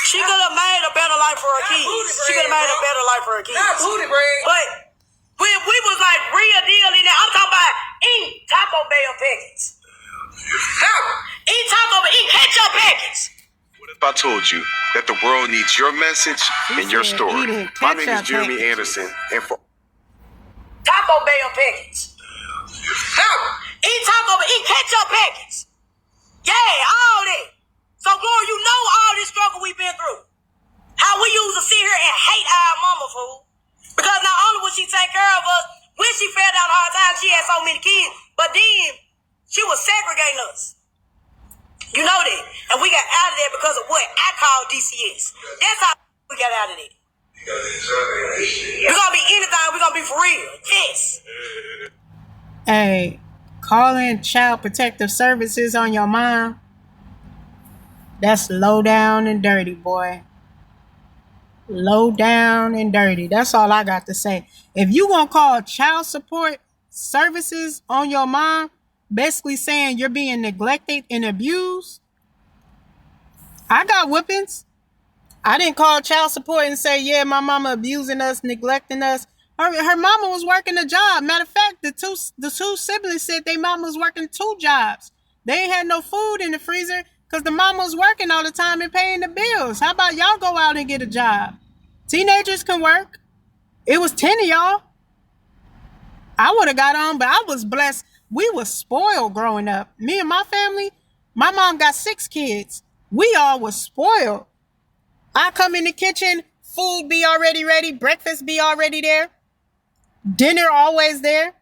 she could have made a better life for her kids. She could have made a better life for her kids. not booty bread. But we was like real deal in there. I'm talking about eating Taco Bell packets. Eat Taco Bell, eat ketchup packets. What if I told you that the world needs your message and your story? My name is Jeremy Anderson, and for Taco Bell packets. Eat Taco Bell, eat ketchup packets. Yeah, all that. So, Gloria, you know all this struggle we've been through. How we used to sit here and hate our mama, fool. Because not only would she take care of us, when she fell down hard times, she had so many kids, but then she was segregating us. You know that. And we got out of there because of what I call DCS. That's how we got out of there. We're going to be anything. We're going to be for real. Yes. Hey, calling Child Protective Services on your mom, that's low down and dirty, boy. Low down and dirty. That's all I got to say. If you gonna call child support services on your mom, basically saying you're being neglected and abused, I got whippings. I didn't call child support and say, yeah, my mama abusing us, neglecting us. Her mama was working a job. Matter of fact, the two siblings said their mama was working 2 jobs. They ain't had no food in the freezer because the mama was working all the time and paying the bills. How about y'all go out and get a job? Teenagers can work. It was 10 of y'all. I would have got on, but I was blessed. We were spoiled growing up. Me and my family, my mom got 6 kids. We all was spoiled. I come in the kitchen, food be already ready, breakfast be already there, dinner always there.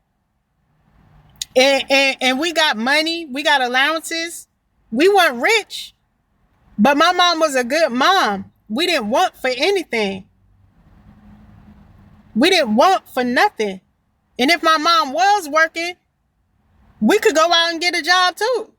And we got money, we got allowances. We weren't rich, but my mom was a good mom. We didn't want for anything. We didn't want for nothing. And if my mom was working, we could go out and get a job too.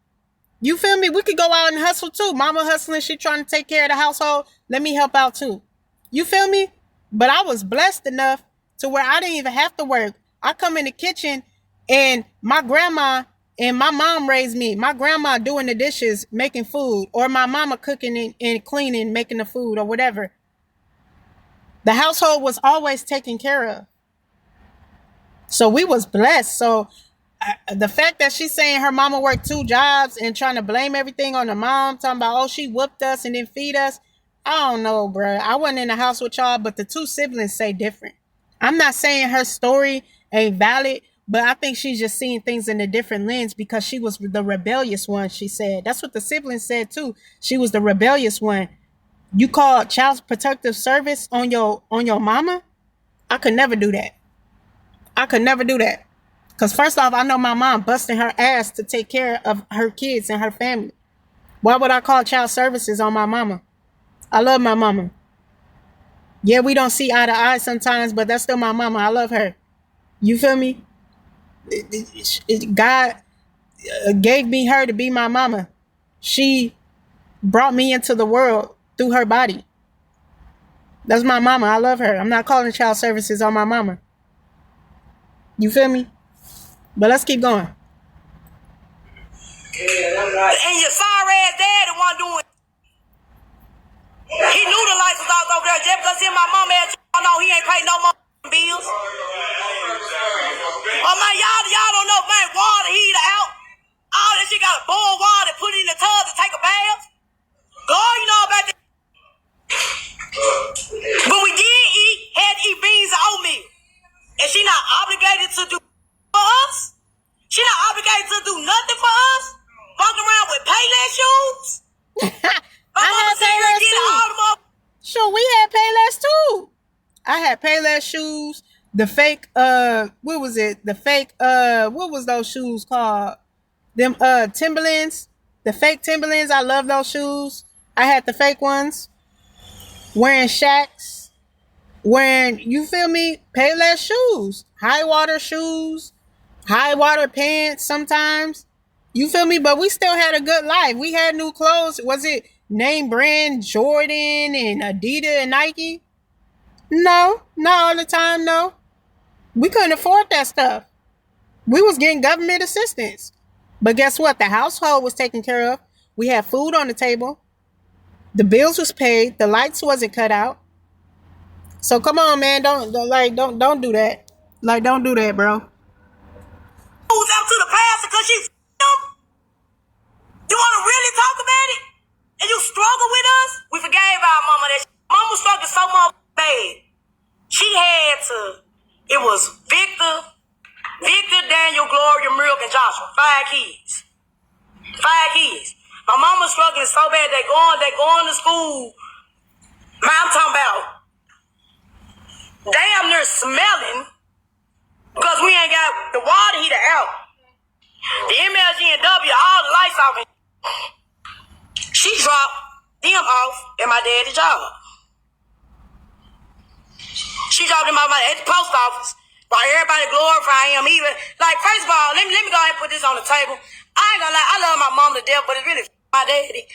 You feel me? We could go out and hustle too. Mama hustling, she trying to take care of the household. Let me help out too. You feel me? But I was blessed enough to where I didn't even have to work. I come in the kitchen and my grandma and my mom raised me. My grandma doing the dishes, making food, or my mama cooking and cleaning, making the food or whatever. The household was always taken care of. So we was blessed. So the fact that she's saying her mama worked 2 jobs and trying to blame everything on the mom, talking about, oh, she whooped us and then feed us. I don't know, bro. I wasn't in the house with y'all, but the 2 siblings say different. I'm not saying her story ain't valid, but I think she's just seeing things in a different lens because she was the rebellious one, she said. That's what the siblings said too. She was the rebellious one. You call child protective service on your mama? I could never do that. I could never do that. Because first off, I know my mom busting her ass to take care of her kids and her family. Why would I call child services on my mama? I love my mama. Yeah, we don't see eye to eye sometimes, but that's still my mama. I love her. You feel me? God gave me her to be my mama. She brought me into the world through her body. That's my mama. I love her. I'm not calling child services on my mama. You feel me? But let's keep going. And your sorry ass dad the one doing. He knew the lights was off over there just because him and my mom had know he ain't pay no more bills. Oh man, y'all don't know, man, water heater out. All that shit got boiled water put in the tub to take a bath. God, you know about that. But we had to eat beans and oatmeal. And she not obligated to do for us. She not obligated to do nothing for us. Walking around with Payless shoes. I had Payless too. Sure, we had Payless too. I had Payless shoes. The fake, what was it? The fake, what was those shoes called? Them, Timberlands. The fake Timberlands. I love those shoes. I had the fake ones. Wearing Shacks. Wearing, you feel me? Payless shoes. High water shoes. High water pants sometimes. You feel me? But we still had a good life. We had new clothes. Was it name brand Jordan and Adidas and Nike? No, not all the time, no. We couldn't afford that stuff. We was getting government assistance. But guess what? The household was taken care of. We had food on the table. The bills was paid. The lights wasn't cut out. So come on, man. Don't do that. Like, don't do that, bro. Who's out to the pastor because she f***ed. You want to really talk about it? And you struggle with us? We forgave our mama that mama struggled so much bad. She had to. It was Victor, Daniel, Gloria, Milk, and Joshua. 5 kids. 5 kids. My mama struggling so bad. They going to school. Man, I'm talking about damn near smelling because we ain't got the water heater out. The MLG and W, all the lights off. She dropped them off at my daddy's job. She dropped them off at the post office while everybody glorifying him. Even like, first of all, let me go ahead and put this on the table. I ain't gonna lie, I love my mom to death, but it's really my daddy.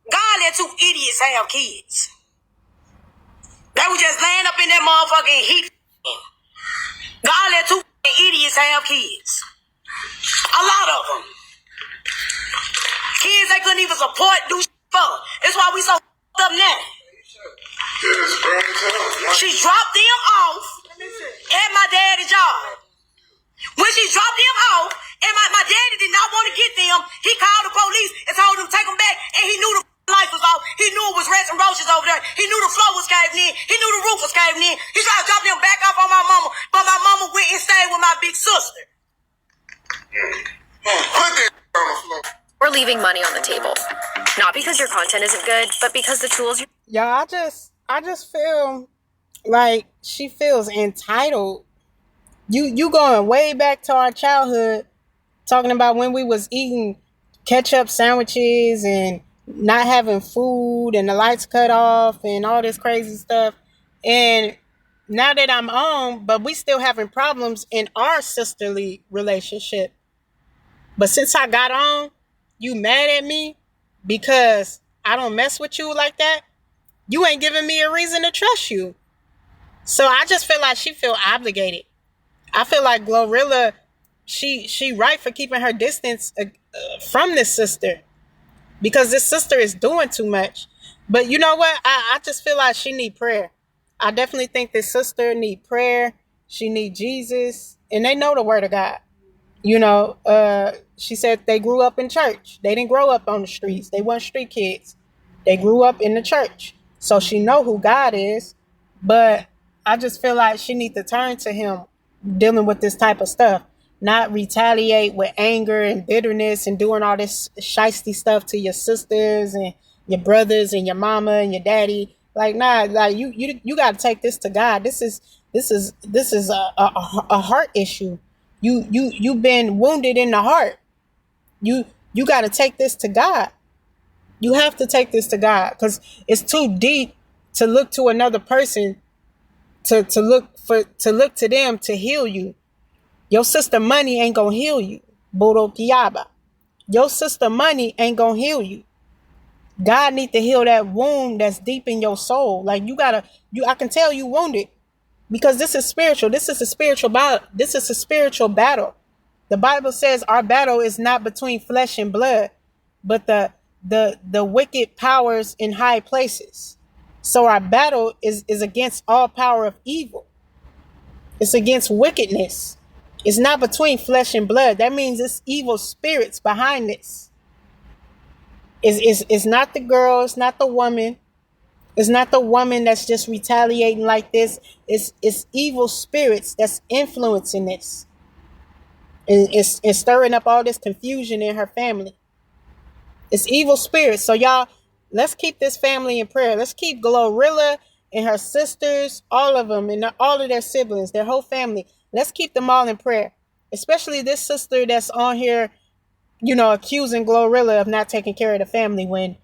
God let 2 idiots have kids. They was just laying up in that motherfucking heat. God let 2 idiots have kids. A lot of them. Kids they couldn't even support, do for. That's why we so up now. She dropped them off at my daddy's job. When she dropped them off, and my daddy did not want to get them, he called the police and told them to take them back, and he knew the lights was off. He knew it was rats and roaches over there. He knew the floor was caving in. He knew the roof was caving in. He tried to drop them back off on my mama, but my mama went and stayed with my big sister. leaving money on the table. Not because your content isn't good, but because the tools you... Y'all, I just feel like she feels entitled. You going way back to our childhood, talking about when we was eating ketchup sandwiches and not having food and the lights cut off and all this crazy stuff. And now that I'm on, but we still having problems in our sisterly relationship. But since I got on, you mad at me because I don't mess with you like that? You ain't giving me a reason to trust you. So I just feel like she feel obligated. I feel like Glorilla, she right for keeping her distance from this sister, because this sister is doing too much. But you know what? I just feel like she need prayer. I definitely think this sister need prayer. She need Jesus, and they know the word of God. You know, she said they grew up in church. They didn't grow up on the streets. They weren't street kids. They grew up in the church. So she know who God is. But I just feel like she need to turn to him dealing with this type of stuff. Not retaliate with anger and bitterness and doing all this shiesty stuff to your sisters and your brothers and your mama and your daddy. Like, nah, like you got to take this to God. This is a heart issue. You've been wounded in the heart. You got to take this to God. You have to take this to God, because it's too deep to look to another person to look to them to heal you. Your sister money ain't gonna heal you. Boro Kiaba. Your sister money ain't gonna heal you. God need to heal that wound that's deep in your soul. Like I can tell you wounded, because this is spiritual. This is a spiritual battle. This is a spiritual battle. The Bible says our battle is not between flesh and blood, but the wicked powers in high places. So our battle is against all power of evil. It's against wickedness. It's not between flesh and blood. That means it's evil spirits behind this. It's not the girl. It's not the woman. It's not the woman that's just retaliating like this. It's evil spirits that's influencing this. It's stirring up all this confusion in her family. It's evil spirits. So y'all, let's keep this family in prayer. Let's keep Glorilla and her sisters, all of them, and all of their siblings, their whole family. Let's keep them all in prayer. Especially this sister that's on here, accusing Glorilla of not taking care of the family, when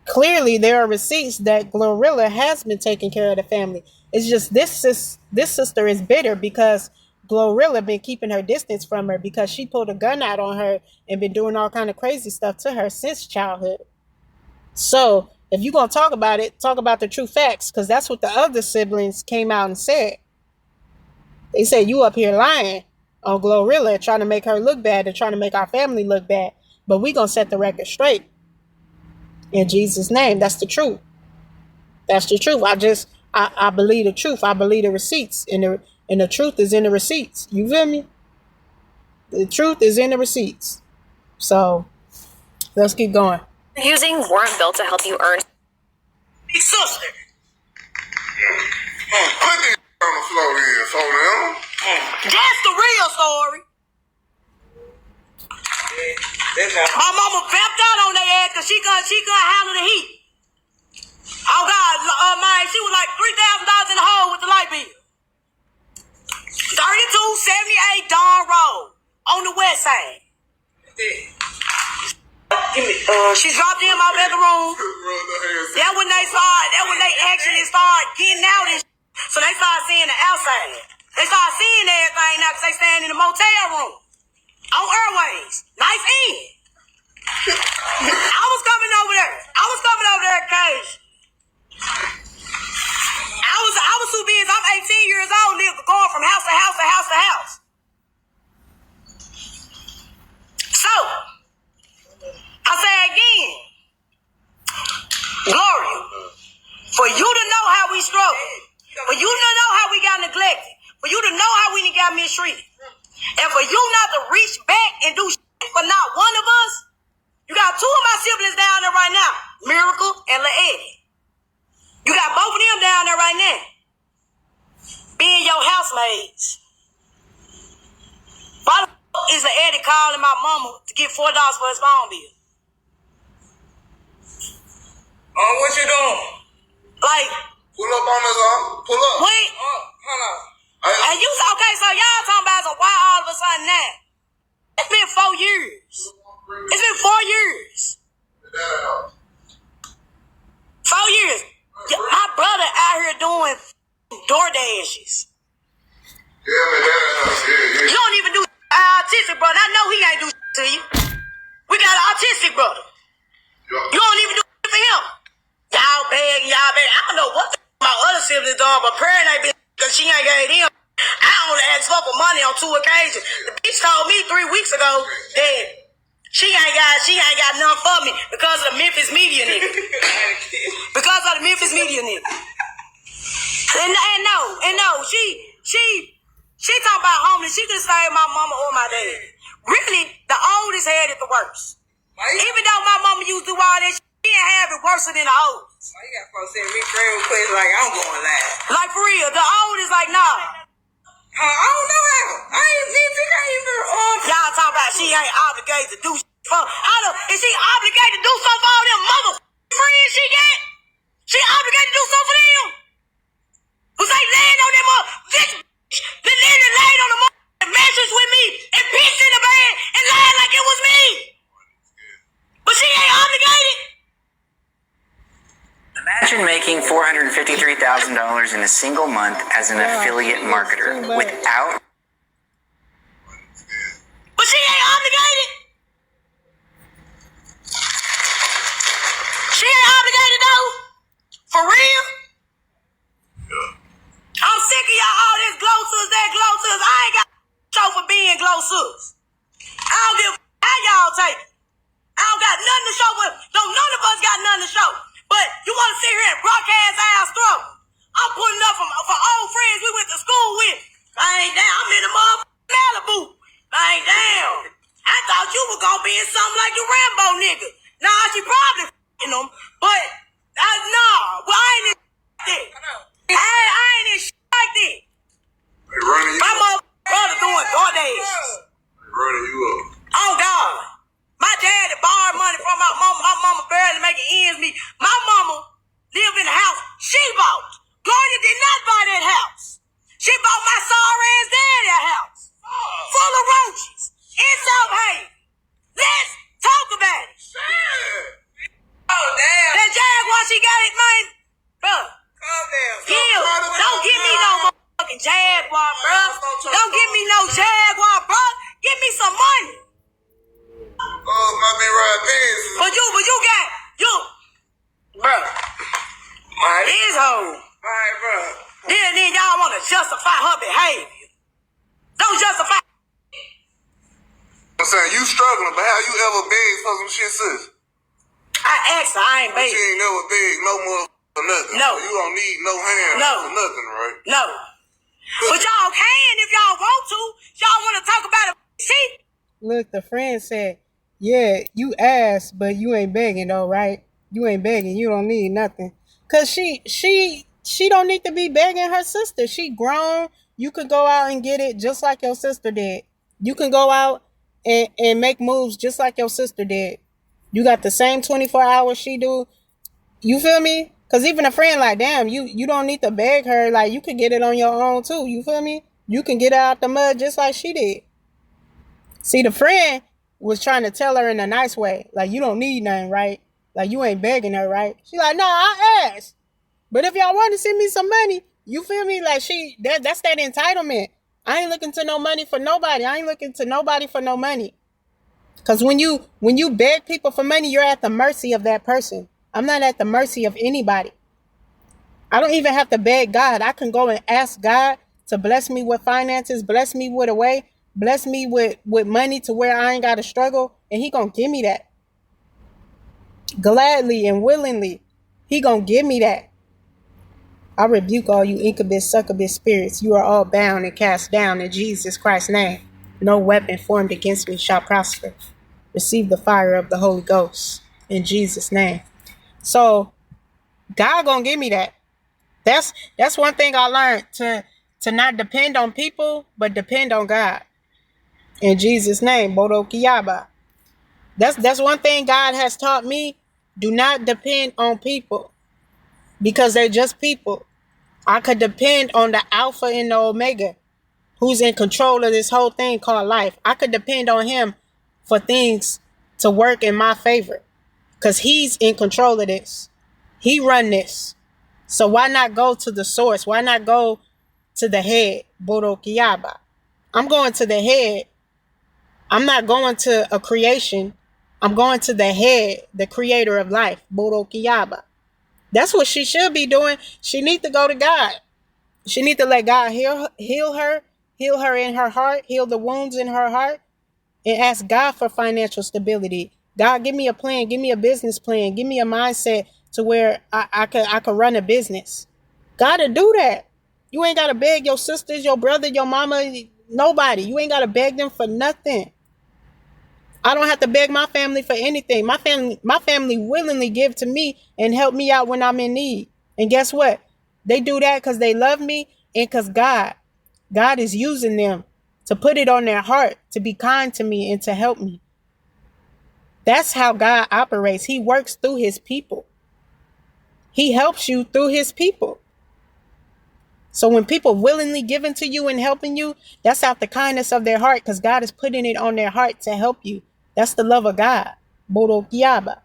clearly there are receipts that Glorilla has been taking care of the family. It's just this sister is bitter because Glorilla been keeping her distance from her, because she pulled a gun out on her and been doing all kind of crazy stuff to her since childhood. So if you're going to talk about it, talk about the true facts, because that's what the other siblings came out and said. They said, you up here lying on Glorilla, trying to make her look bad and trying to make our family look bad. But we going to set the record straight. In Jesus' name. That's the truth. That's the truth. I believe the truth. I believe the receipts. And the truth is in the receipts. You feel me? The truth is in the receipts. So let's keep going. Using weren't built to help you earn. Sister. Put this on the floor here, so now. That's the real story. My mama vamped out on their ass because she gonna handle the heat. Oh God, man, she was like $3,000 in the hole with the light bill. 3278 Dawn Road on the west side. She dropped him off at the room. That when they actually started getting out and so they started seeing the outside. They started seeing everything now because they stand in the motel room. On Airways. Nice in. I was coming over there occasion. I was too busy. I'm 18 years old, going from house to house to house to house. So, I say again, Gloria, for you to know how we struggle, for you to know how we got neglected, for you to know how we got mistreated, and for you not to reach back and do shit for not one of us, you got two of my siblings down there right now, Miracle and LaEddie. You got both of them down there right now, being your housemaids. Why the fuck is LaEddie calling my mama to get $4 for his phone bill? What you doing? Like, Pull up on us, pull up. wait. Hold on. And you okay? So y'all talking about so why all of a sudden now? It's been 4 years. It's been 4 years. 4 years. My brother out here doing door dashes. Yeah. You don't even do autistic brother. I know he ain't do to you. We got an autistic brother. You don't even do for him. Y'all beg. I don't know what my other siblings done, but parent ain't been because she ain't gave him. I only asked for money on 2 occasions. The bitch told me 3 weeks ago that she ain't got nothing for me because of the Memphis media nigga. Because of the Memphis media nigga. And no, she talking about homeless. She could save my mama or my dad. Really, the oldest had it the worst. Even though my mama used to do all that, she didn't have it worse than the oldest. Why you got folks send me friend requests like I'm going live? Like for real, the oldest like nah. I don't know how. I ain't even Y'all talking about she ain't obligated to do for. Is she obligated to do something for all them mother friends she got? She obligated to do something for them? Was they laying on them this then laid on the mattress with me and pissed in the bed and lied like it was me? But she ain't obligated. Imagine making $453,000 in a single month as an affiliate marketer without. But she ain't obligated. She ain't obligated though. For real. I'm sick of y'all all this glow sis, that glow sis. I ain't got show for being glow sis. I don't give a how y'all take it. I don't got nothing to show for. No, none of us got nothing to show. But you want to sit here and broadcast our struggle. I'm putting up for old friends we went to school with. I ain't down. I'm in the motherfucking Malibu. I ain't down. I thought you were going to be in something like the Rambo nigga. Nah, she probably f***ing them. But, nah. Well, I ain't in that. I ain't in shit like that. My motherfucking brother doing DoorDash. Running you up. Oh, God. My dad had borrowed money from my mama. My mama barely making ends meet. My mama lived in the house she bought. Gloria did not buy that house. She bought my sorry ass dad a house. Full of roaches. In South Haven. Let's talk about it. Oh, damn. That Jaguar, she got it, man. Bruh. Calm down. Don't give me no motherfucking Jaguar, bruh. Don't give me no Jaguar, bruh. Give me some money. My man ride Benz. But you got, bruh. This hoe. Alright, bro. Then y'all want to justify her behavior. Don't justify. I'm saying you struggling, but how you ever begged for some shit, sis? I asked her, I ain't She begging. ain't never begged no motherfucker nothing. No. So you don't need no hand for nothing, right? No. But y'all can if y'all want to. Y'all want to talk about it. See? Look, the friend said, yeah, you asked, but you ain't begging though, right? You ain't begging. You don't need nothing. Cause she don't need to be begging her sister. She grown. You could go out and get it just like your sister did. You can go out and make moves just like your sister did. You got the same 24 hours she do. You feel me? Cause even a friend like, damn, you don't need to beg her. Like, you could get it on your own too. You feel me? You can get her out the mud just like she did. See, the friend was trying to tell her in a nice way. Like, you don't need nothing, right? Like, you ain't begging her, right? She like, no, I asked. But if y'all want to send me some money, you feel me? Like, that's that entitlement. I ain't looking to no money for nobody. I ain't looking to nobody for no money. Because when you beg people for money, you're at the mercy of that person. I'm not at the mercy of anybody. I don't even have to beg God. I can go and ask God to bless me with finances, bless me with a way, bless me with money to where I ain't got to struggle. And he gonna give me that. Gladly and willingly. He gonna give me that. I rebuke all you incubus, succubus spirits. You are all bound and cast down in Jesus Christ's name. No weapon formed against me shall prosper. Receive the fire of the Holy Ghost in Jesus' name. So God gonna give me that. That's one thing I learned, to not depend on people, but depend on God. In Jesus' name, Bodo Kiyaba. That's one thing God has taught me. Do not depend on people because they're just people. I could depend on the Alpha and the Omega, who's in control of this whole thing called life. I could depend on him for things to work in my favor because he's in control of this. He run this. So why not go to the source? Why not go to the head, Borokiaba? I'm going to the head. I'm not going to a creation. I'm going to the head, the creator of life, Borokiaba. That's what she should be doing. She needs to go to God. She needs to let God heal her in her heart, heal the wounds in her heart, and ask God for financial stability. God, give me a plan, give me a business plan, give me a mindset to where I could run a business. Gotta do that. You ain't gotta beg your sisters, your brother, your mama, nobody. You ain't gotta beg them for nothing. I don't have to beg my family for anything. My family willingly give to me and help me out when I'm in need. And guess what? They do that because they love me and because God is using them to put it on their heart to be kind to me and to help me. That's how God operates. He works through his people. He helps you through his people. So when people willingly giving to you and helping you, that's out the kindness of their heart because God is putting it on their heart to help you. That's the love of God. Borokiaba.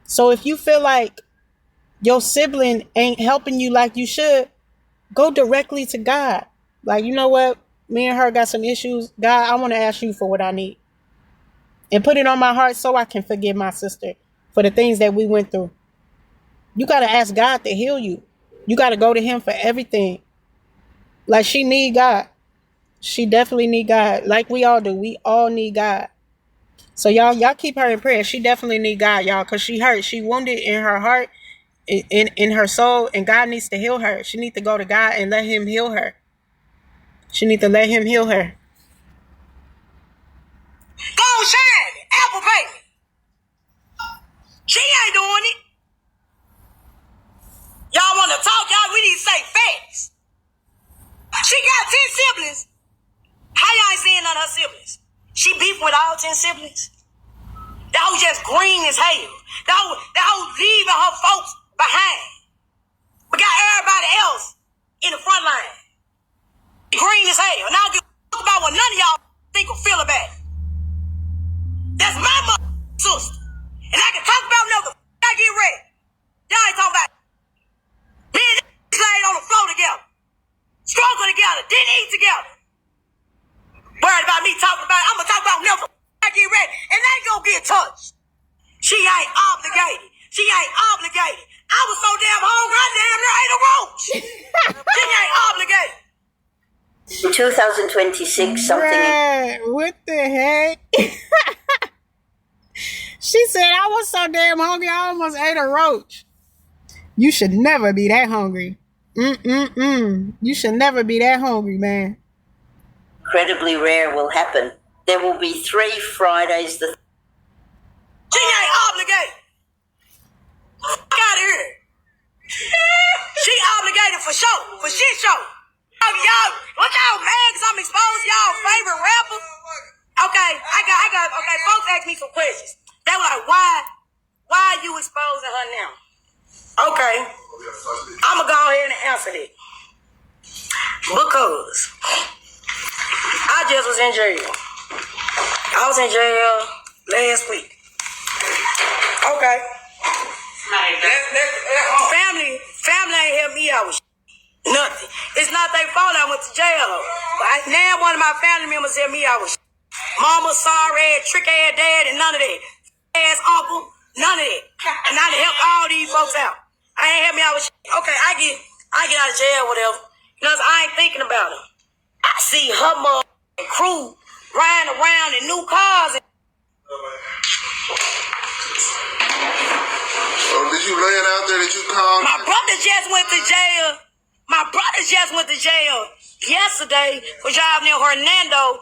So if you feel like your sibling ain't helping you like you should, go directly to God. Like, you know what? Me and her got some issues. God, I want to ask you for what I need. And put it on my heart so I can forgive my sister for the things that we went through. You got to ask God to heal you. You got to go to him for everything. Like, she need God. She definitely need God. Like we all do. We all need God. So y'all keep her in prayer. She definitely need God, y'all, because she hurt. She wounded in her heart, in her soul, and God needs to heal her. She needs to go to God and let him heal her. She needs to let him heal her. Go shine, Apple baby. She ain't doing it. Y'all want to talk? Y'all, we need to say facts. She got 10 siblings. How y'all ain't seeing none of her siblings? She beef with all 10 siblings. That hoe just green as hell. That hoe leaving her folks behind. We got everybody else in the front line. Green as hell. Now I give a fuck about what none of y'all think or feel about it. That's my mother sister. And I can talk about whatever the fuck I get ready. Y'all ain't talking about it. Me and this laid on the floor together. Struggle together. Didn't eat together. Worried about me talking about it. I'm going to talk about whatever the fuck I get ready. And they ain't going to get touched. She ain't obligated. She ain't obligated. I was so damn hungry, I damn near ate a roach. She ain't obligated. 2026, something. Bruh, what the heck? She said, I was so damn hungry, I almost ate a roach. You should never be that hungry. You should never be that hungry, man. Incredibly rare will happen. There will be 3 Fridays. She ain't obligated. Fuck out of here. She obligated for show, for shit show. Y'all, what y'all mad because I'm exposed to y'all favorite rapper? Okay, I got, okay, folks ask me some questions. They were like, why are you exposing her now? Okay, I'm going to go ahead and answer it. Because I just was in jail. I was in jail last week. Okay. Family ain't helped me out with nothing. It's not their fault I went to jail. But now one of my family members helped me out with mama, sorry, trick ass dad, and none of that. Ass uncle, none of that. And I done help all these folks out. I ain't help me out with okay, I get out of jail, whatever. Because I ain't thinking about her. I see her mother and crew riding around in new cars. Did you lay it out there that you called? My brother just went to jail yesterday for driving in Hernando.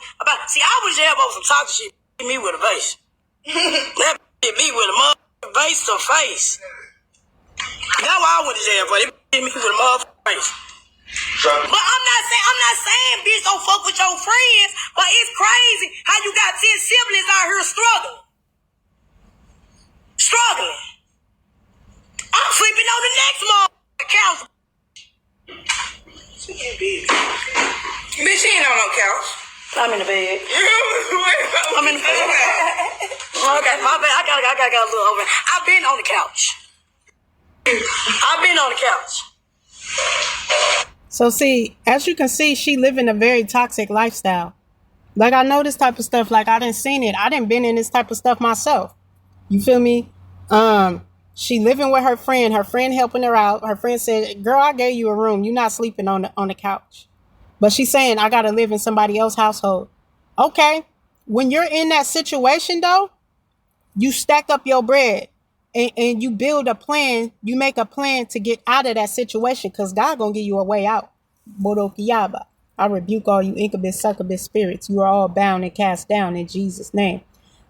See, I was jail about some talking shit. Hit me with a base. That hit me with a motherfucking base to face. That's why I went to jail for. It hit me with a motherfucking face. But I'm not saying bitch don't fuck with your friends, but it's crazy how you got 10 siblings out here struggling. struggling. I'm sleeping on the next couch. Bitch, she ain't on no couch. I'm in the bed. I'm in the bed. Okay, my bad. I gotta go a little over. I've been on the couch. I've been on the couch. So see, as you can see, she living a very toxic lifestyle. Like, I know this type of stuff. Like, I done seen it. I done been in this type of stuff myself. You feel me? She living with her friend helping her out. Her friend said, girl, I gave you a room. You're not sleeping on the couch. But she's saying, I got to live in somebody else's household. Okay. When you're in that situation, though, you stack up your bread and you build a plan. You make a plan to get out of that situation, because God going to give you a way out. Bodokiyaba. I rebuke all you incubus, succubus spirits. You are all bound and cast down in Jesus' name.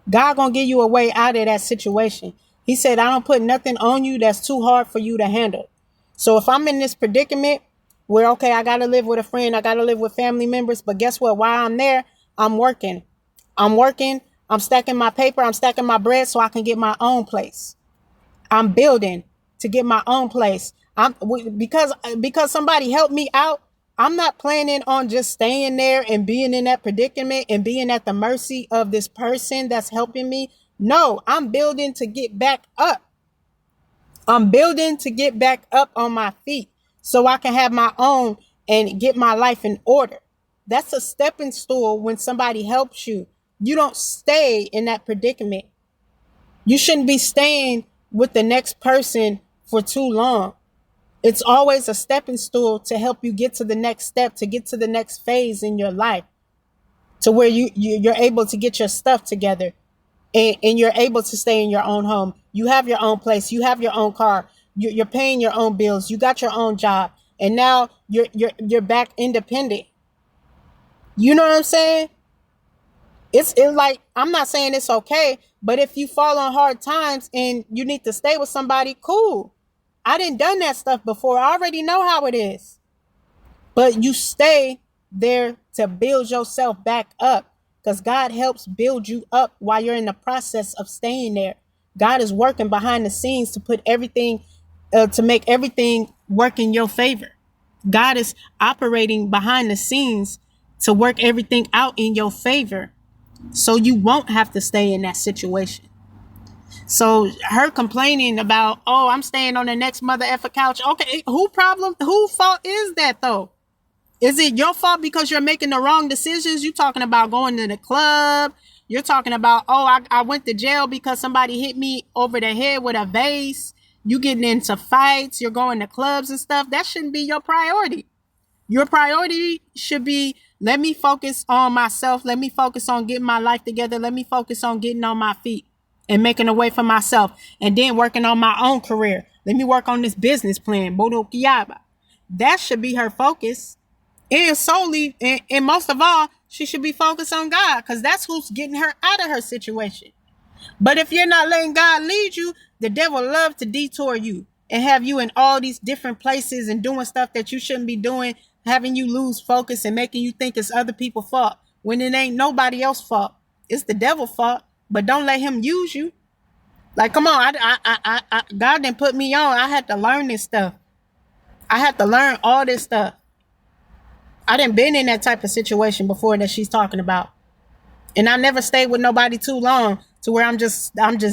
God going to give you a way out of that situation. He said, I don't put nothing on you that's too hard for you to handle. So if I'm in this predicament where, okay, I got to live with a friend, I got to live with family members, but guess what? While I'm there, I'm working. I'm stacking my paper. I'm stacking my bread so I can get my own place. I'm building to get my own place. Because somebody helped me out. I'm not planning on just staying there and being in that predicament and being at the mercy of this person that's helping me. No, I'm building to get back up. I'm building to get back up on my feet so I can have my own and get my life in order. That's a stepping stool. When somebody helps you, you don't stay in that predicament. You shouldn't be staying with the next person for too long. It's always a stepping stool to help you get to the next step, to get to the next phase in your life, to where you're able to get your stuff together and you're able to stay in your own home. You have your own place. You have your own car. You're paying your own bills. You got your own job. And now you're back independent. You know what I'm saying? It's like, I'm not saying it's okay, but if you fall on hard times and you need to stay with somebody, cool. I done that stuff before. I already know how it is. But you stay there to build yourself back up, because God helps build you up while you're in the process of staying there. God is working behind the scenes to put everything, to make everything work in your favor. God is operating behind the scenes to work everything out in your favor, so you won't have to stay in that situation. So her complaining about, oh, I'm staying on the next mother effer couch. Okay, who fault is that though? Is it your fault because you're making the wrong decisions? You talking about going to the club. You're talking about, oh, I went to jail because somebody hit me over the head with a vase. You getting into fights. You're going to clubs and stuff. That shouldn't be your priority. Your priority should be, let me focus on myself. Let me focus on getting my life together. Let me focus on getting on my feet and making a way for myself, and then working on my own career. Let me work on this business plan. That should be her focus. And solely, and most of all, she should be focused on God, because that's who's getting her out of her situation. But if you're not letting God lead you, the devil loves to detour you and have you in all these different places and doing stuff that you shouldn't be doing, having you lose focus and making you think it's other people's fault when it ain't nobody else's fault. It's the devil's fault. But don't let him use you. Like, come on, God didn't put me on. I had to learn this stuff. I had to learn all this stuff. I done been in that type of situation before that she's talking about. And I never stayed with nobody too long to where I'm just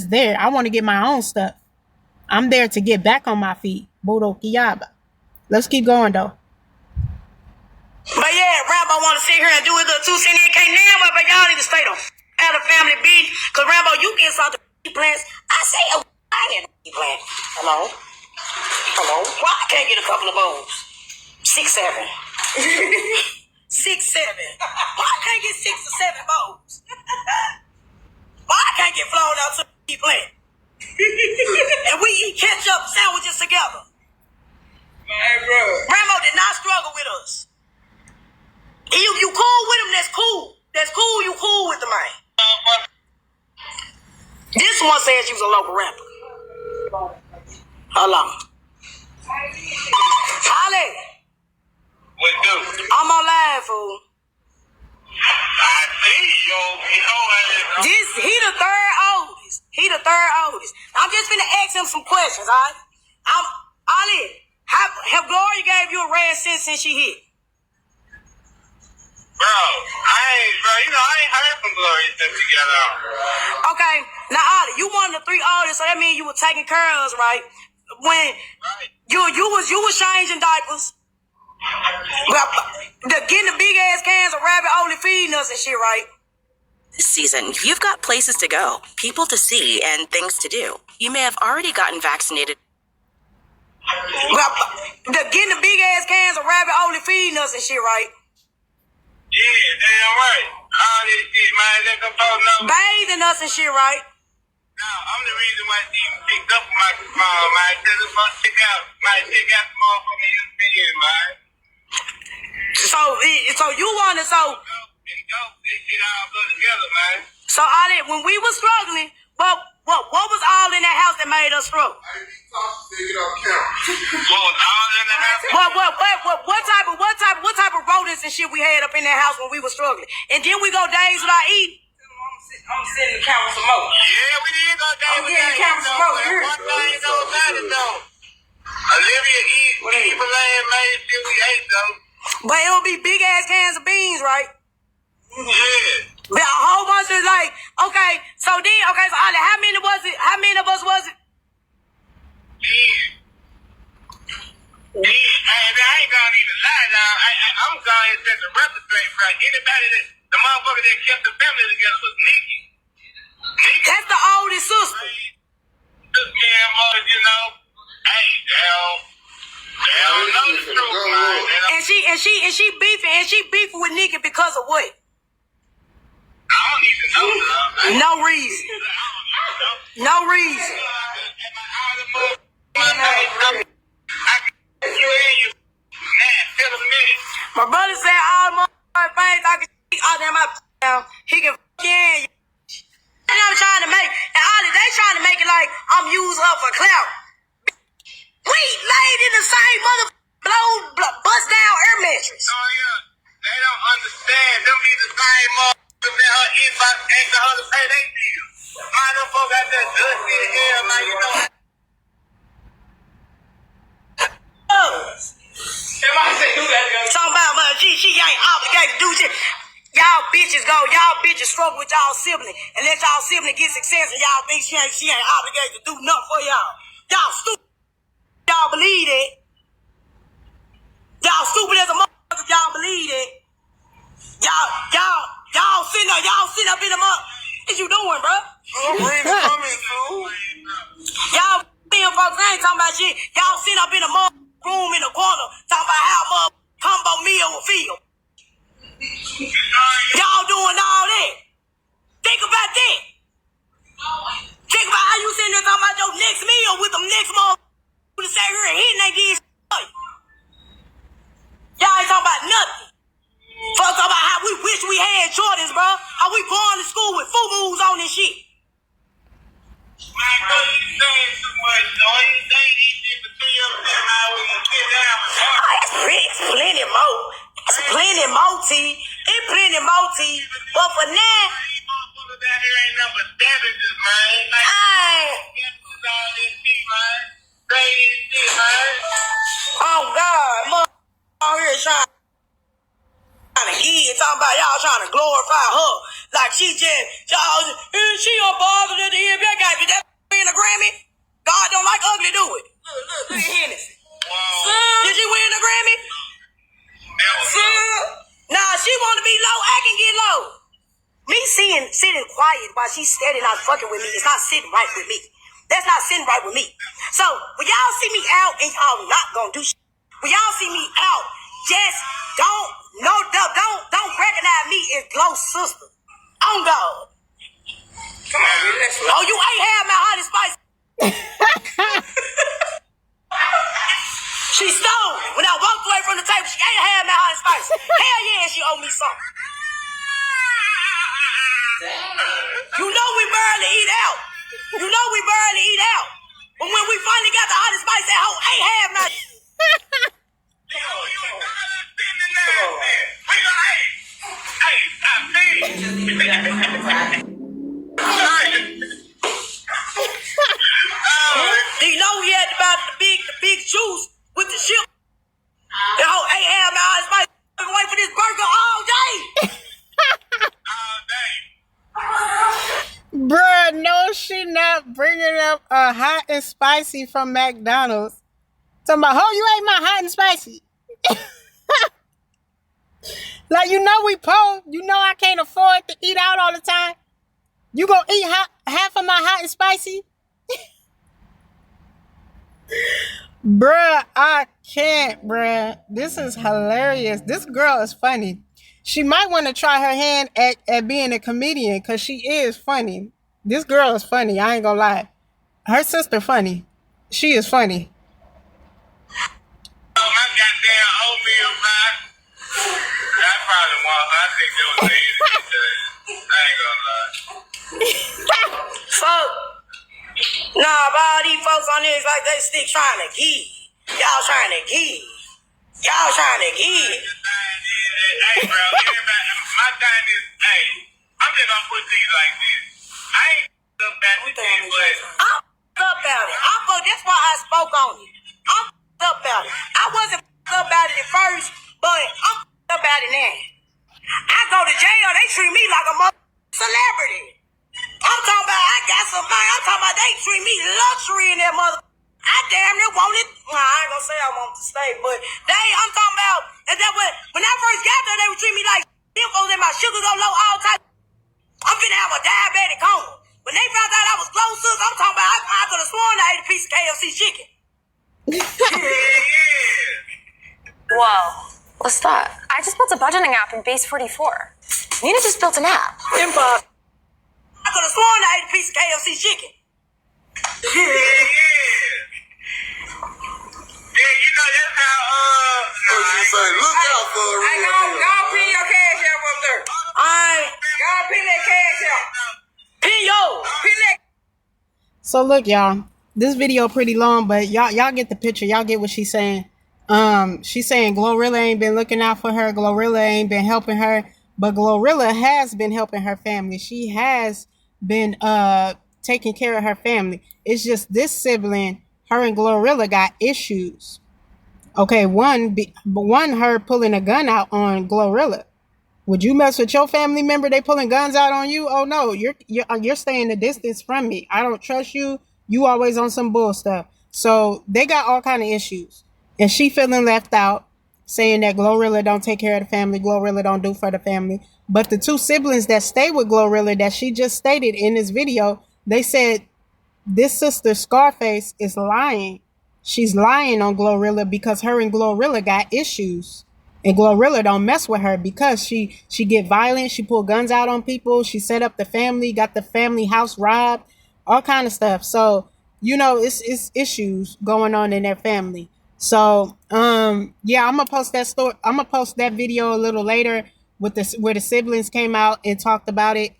there. I want to get my own stuff. I'm there to get back on my feet. Bodo Kiyaba. Let's keep going though. But yeah, Rambo want to sit here and do his little 2 cent in. Can't name, but y'all need to stay though. At a family beach, because Rambo, you get some plants. I say, oh, I get a plant. Hello? Why I can't get a couple of bowls? 6, 7. 6, 7. Why I can't get 6 or 7 bowls? Why I can't get flown out to the plant? And we eat ketchup sandwiches together. Man, bro. Rambo did not struggle with us. You cool with him, that's cool. That's cool, you cool with the man. This one says she was a local rapper. Hold on. Holly. What do? I'm on live, fool. I see, yo. He the third oldest. He the third oldest. I'm just finna ask him some questions, all right? Ali, have Gloria gave you a red since she hit? Bro, I ain't heard from Gloria since she got out. Okay, now Ali, you one of the three oldest, so that means you were taking care of us, right? When you was changing diapers, getting the big ass cans of rabbit only feeding us and shit, right? This season, you've got places to go, people to see, and things to do. You may have already gotten vaccinated. Getting the big ass cans of rabbit only feeding us and shit, right? Yeah, damn right. All this shit, man, let them folks know. Bathing us and shit, right? No, I'm the reason why she even picked up my phone, man. Tell them folks check out the motherfucking opinion, man. So you wanna This shit all go together, man. So Ali, when we was struggling, what was all in that house that made us struggle? What was all in the house? What type of rodents and shit we had up in that house when we were struggling? And then we go days without eating. I'm sitting in the count some more. Yeah, we did go down with that. One thing don't matter though. Olivia eat land made sure we ate though. But it'll be big ass cans of beans, right? Yeah. But a whole bunch of like, so Ali, how many of us was it? I ain't gonna even lie now. I'm going to set the record straight, right? Anybody the motherfucker that kept the family together was Nikki. That's the oldest sister. They don't know the truth, man. And she beefing with Nikki because of what? I don't even know. No reason. No reason. My brother said all the motherfucking things I can see all them out down. He can in you. And I'm trying to make, and all they trying to make it like I'm used up for clout. We laid in the same bust down air mattress. Oh yeah, they don't understand. Them be the same motherfuckers that her inbox ain't the other pay they deal. Man, them folks out there dusty as hell, man. You know. Talking about she ain't obligated to do shit. Y'all bitches struggle with y'all sibling and let y'all sibling get success and y'all think she ain't obligated to do nothing for y'all. Y'all stupid. Y'all believe it. Y'all stupid as a motherfucker if y'all believe it. Y'all sitting up in the mother. What you doing, bro? Y'all being folks ain't talking about shit. Y'all sitting up in the mother room in the corner talking about how mother combo meal will feel. Y'all doing all that. Think about that. Think about how you sitting there talking about your next meal with them next motherfuckers sat here and hitting they did shit. Y'all ain't talking about nothing. Folks talking about how we wish we had Jordans, bro. How we going to school with FUBUs on this shit. Man, bro, you saying too much, though. You saying these shit for 3 up there, man. We gonna get down with It's plenty more. It's plenty more, T. It's plenty more, T. But for now, these motherfuckers down here ain't number savages, man. Like, all this shit, man. Crazy shit, man. Oh, God. Motherfucker out here trying to get talking about y'all trying to glorify her. Like she unbothered at the end. That guy get that win a Grammy. God don't like ugly, do it. Look at Hennessy. Did she win a Grammy? Nah, she want to be low. I can get low. Me sitting quiet while she's steady not fucking with me is not sitting right with me. That's not sitting right with me. So when y'all see me out and y'all not gonna do shit, when y'all see me out, just don't recognize me as Glow's sister. On God. Come on, relax. Oh, you ain't had my hot and spicy. She stole it. When I walked away from the table, she ain't had my hot and spicy. Hell yeah, she owe me something. You know we barely eat out. But when we finally got the hot and spicy, that hoe ain't had my and spicy from McDonald's. Talking about, oh, you ate my hot and spicy. Like, you know we poor. You know I can't afford to eat out all the time. You gonna eat half of my hot and spicy? Bruh, I can't, bruh. This is hilarious. This girl is funny. She might want to try her hand at being a comedian because she is funny. This girl is funny. I ain't gonna lie. Her sister funny. She is funny. Oh, my goddamn oatmeal pie. I probably want her. I think they was I ain't gonna lie. Fuck. Nah, but all these folks on this like they still trying to give. Y'all trying to give. Y'all trying to give. Hey, bro, everybody, my thing is, hey, I'm just gonna put these like this. I ain't up about the thing, but I'm up about it. That's why I spoke on it. I'm up about it. I wasn't up about it at first, but I'm up about it now. I go to jail, they treat me like a celebrity. I'm talking about I got some money. I'm talking about they treat me luxury in that mother. I damn near want it. Well, I ain't gonna say I want to stay, but I'm talking about, and that when I first got there, they would treat me like infos and my sugar go low all time. I'm finna have a diabetic coma. When they found out I was close, I'm talking about I could have sworn I ate a piece of KFC chicken. Whoa. What's that? I just built a budgeting app in Base 44. Nina just built an app. Impossible. I could have sworn I ate a piece of KFC chicken. Yeah, you know that's how What you say? Look out for a real Y'all pin your cash out up there. Y'all pin that cash out. Pin that. So look, y'all. This video pretty long, but y'all get the picture. Y'all get what she's saying. She's saying Glorilla ain't been looking out for her. Glorilla ain't been helping her. But Glorilla has been helping her family. She has been taking care of her family. It's just this sibling, her and Glorilla got issues. Okay, one her pulling a gun out on Glorilla. Would you mess with your family member? They pulling guns out on you? Oh no, you're staying the distance from me. I don't trust you. You always on some bull stuff. So they got all kind of issues, and she feeling left out, saying that Glorilla don't take care of the family. Glorilla don't do for the family. But the two siblings that stay with Glorilla that she just stated in this video, they said this sister Scarface is lying. She's lying on Glorilla because her and Glorilla got issues. And Glorilla don't mess with her because she get violent. She pull guns out on people. She set up the family, got the family house robbed, all kind of stuff. So, you know, it's issues going on in their family. So, yeah, I'm gonna post that story. I'm gonna post that video a little later with where the siblings came out and talked about it,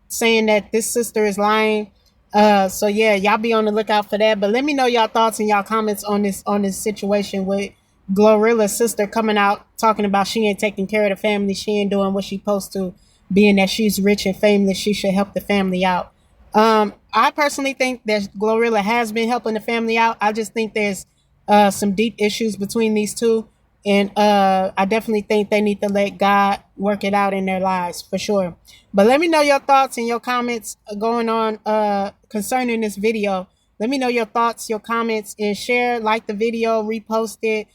saying that this sister is lying. So yeah, y'all be on the lookout for that. But let me know y'all thoughts and y'all comments on this situation with Glorilla's sister coming out talking about she ain't taking care of the family. She ain't doing what she's supposed to, being that she's rich and famous. She should help the family out. I personally think that Glorilla has been helping the family out. I just think there's some deep issues between these two. And I definitely think they need to let God work it out in their lives for sure. But let me know your thoughts and your comments going on concerning this video. Let me know your thoughts, your comments, and share, like the video, repost it,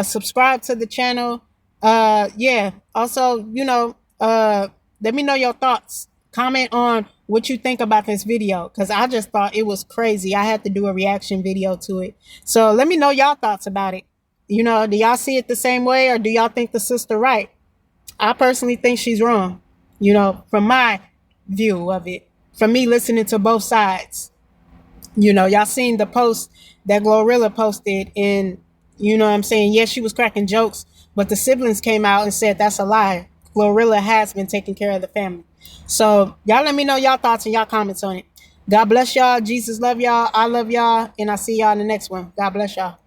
subscribe to the channel. Yeah. Also, you know, let me know your thoughts. Comment on what you think about this video, because I just thought it was crazy. I had to do a reaction video to it. So let me know y'all thoughts about it. You know, do y'all see it the same way, or do y'all think the sister right? I personally think she's wrong, you know, from my view of it, from me listening to both sides. You know, y'all seen the post that Glorilla posted, and you know what I'm saying? Yes, she was cracking jokes, but the siblings came out and said that's a lie. Glorilla has been taking care of the family. So y'all let me know y'all thoughts and y'all comments on it. God bless y'all. Jesus love y'all. I love y'all. And I'll see y'all in the next one. God bless y'all.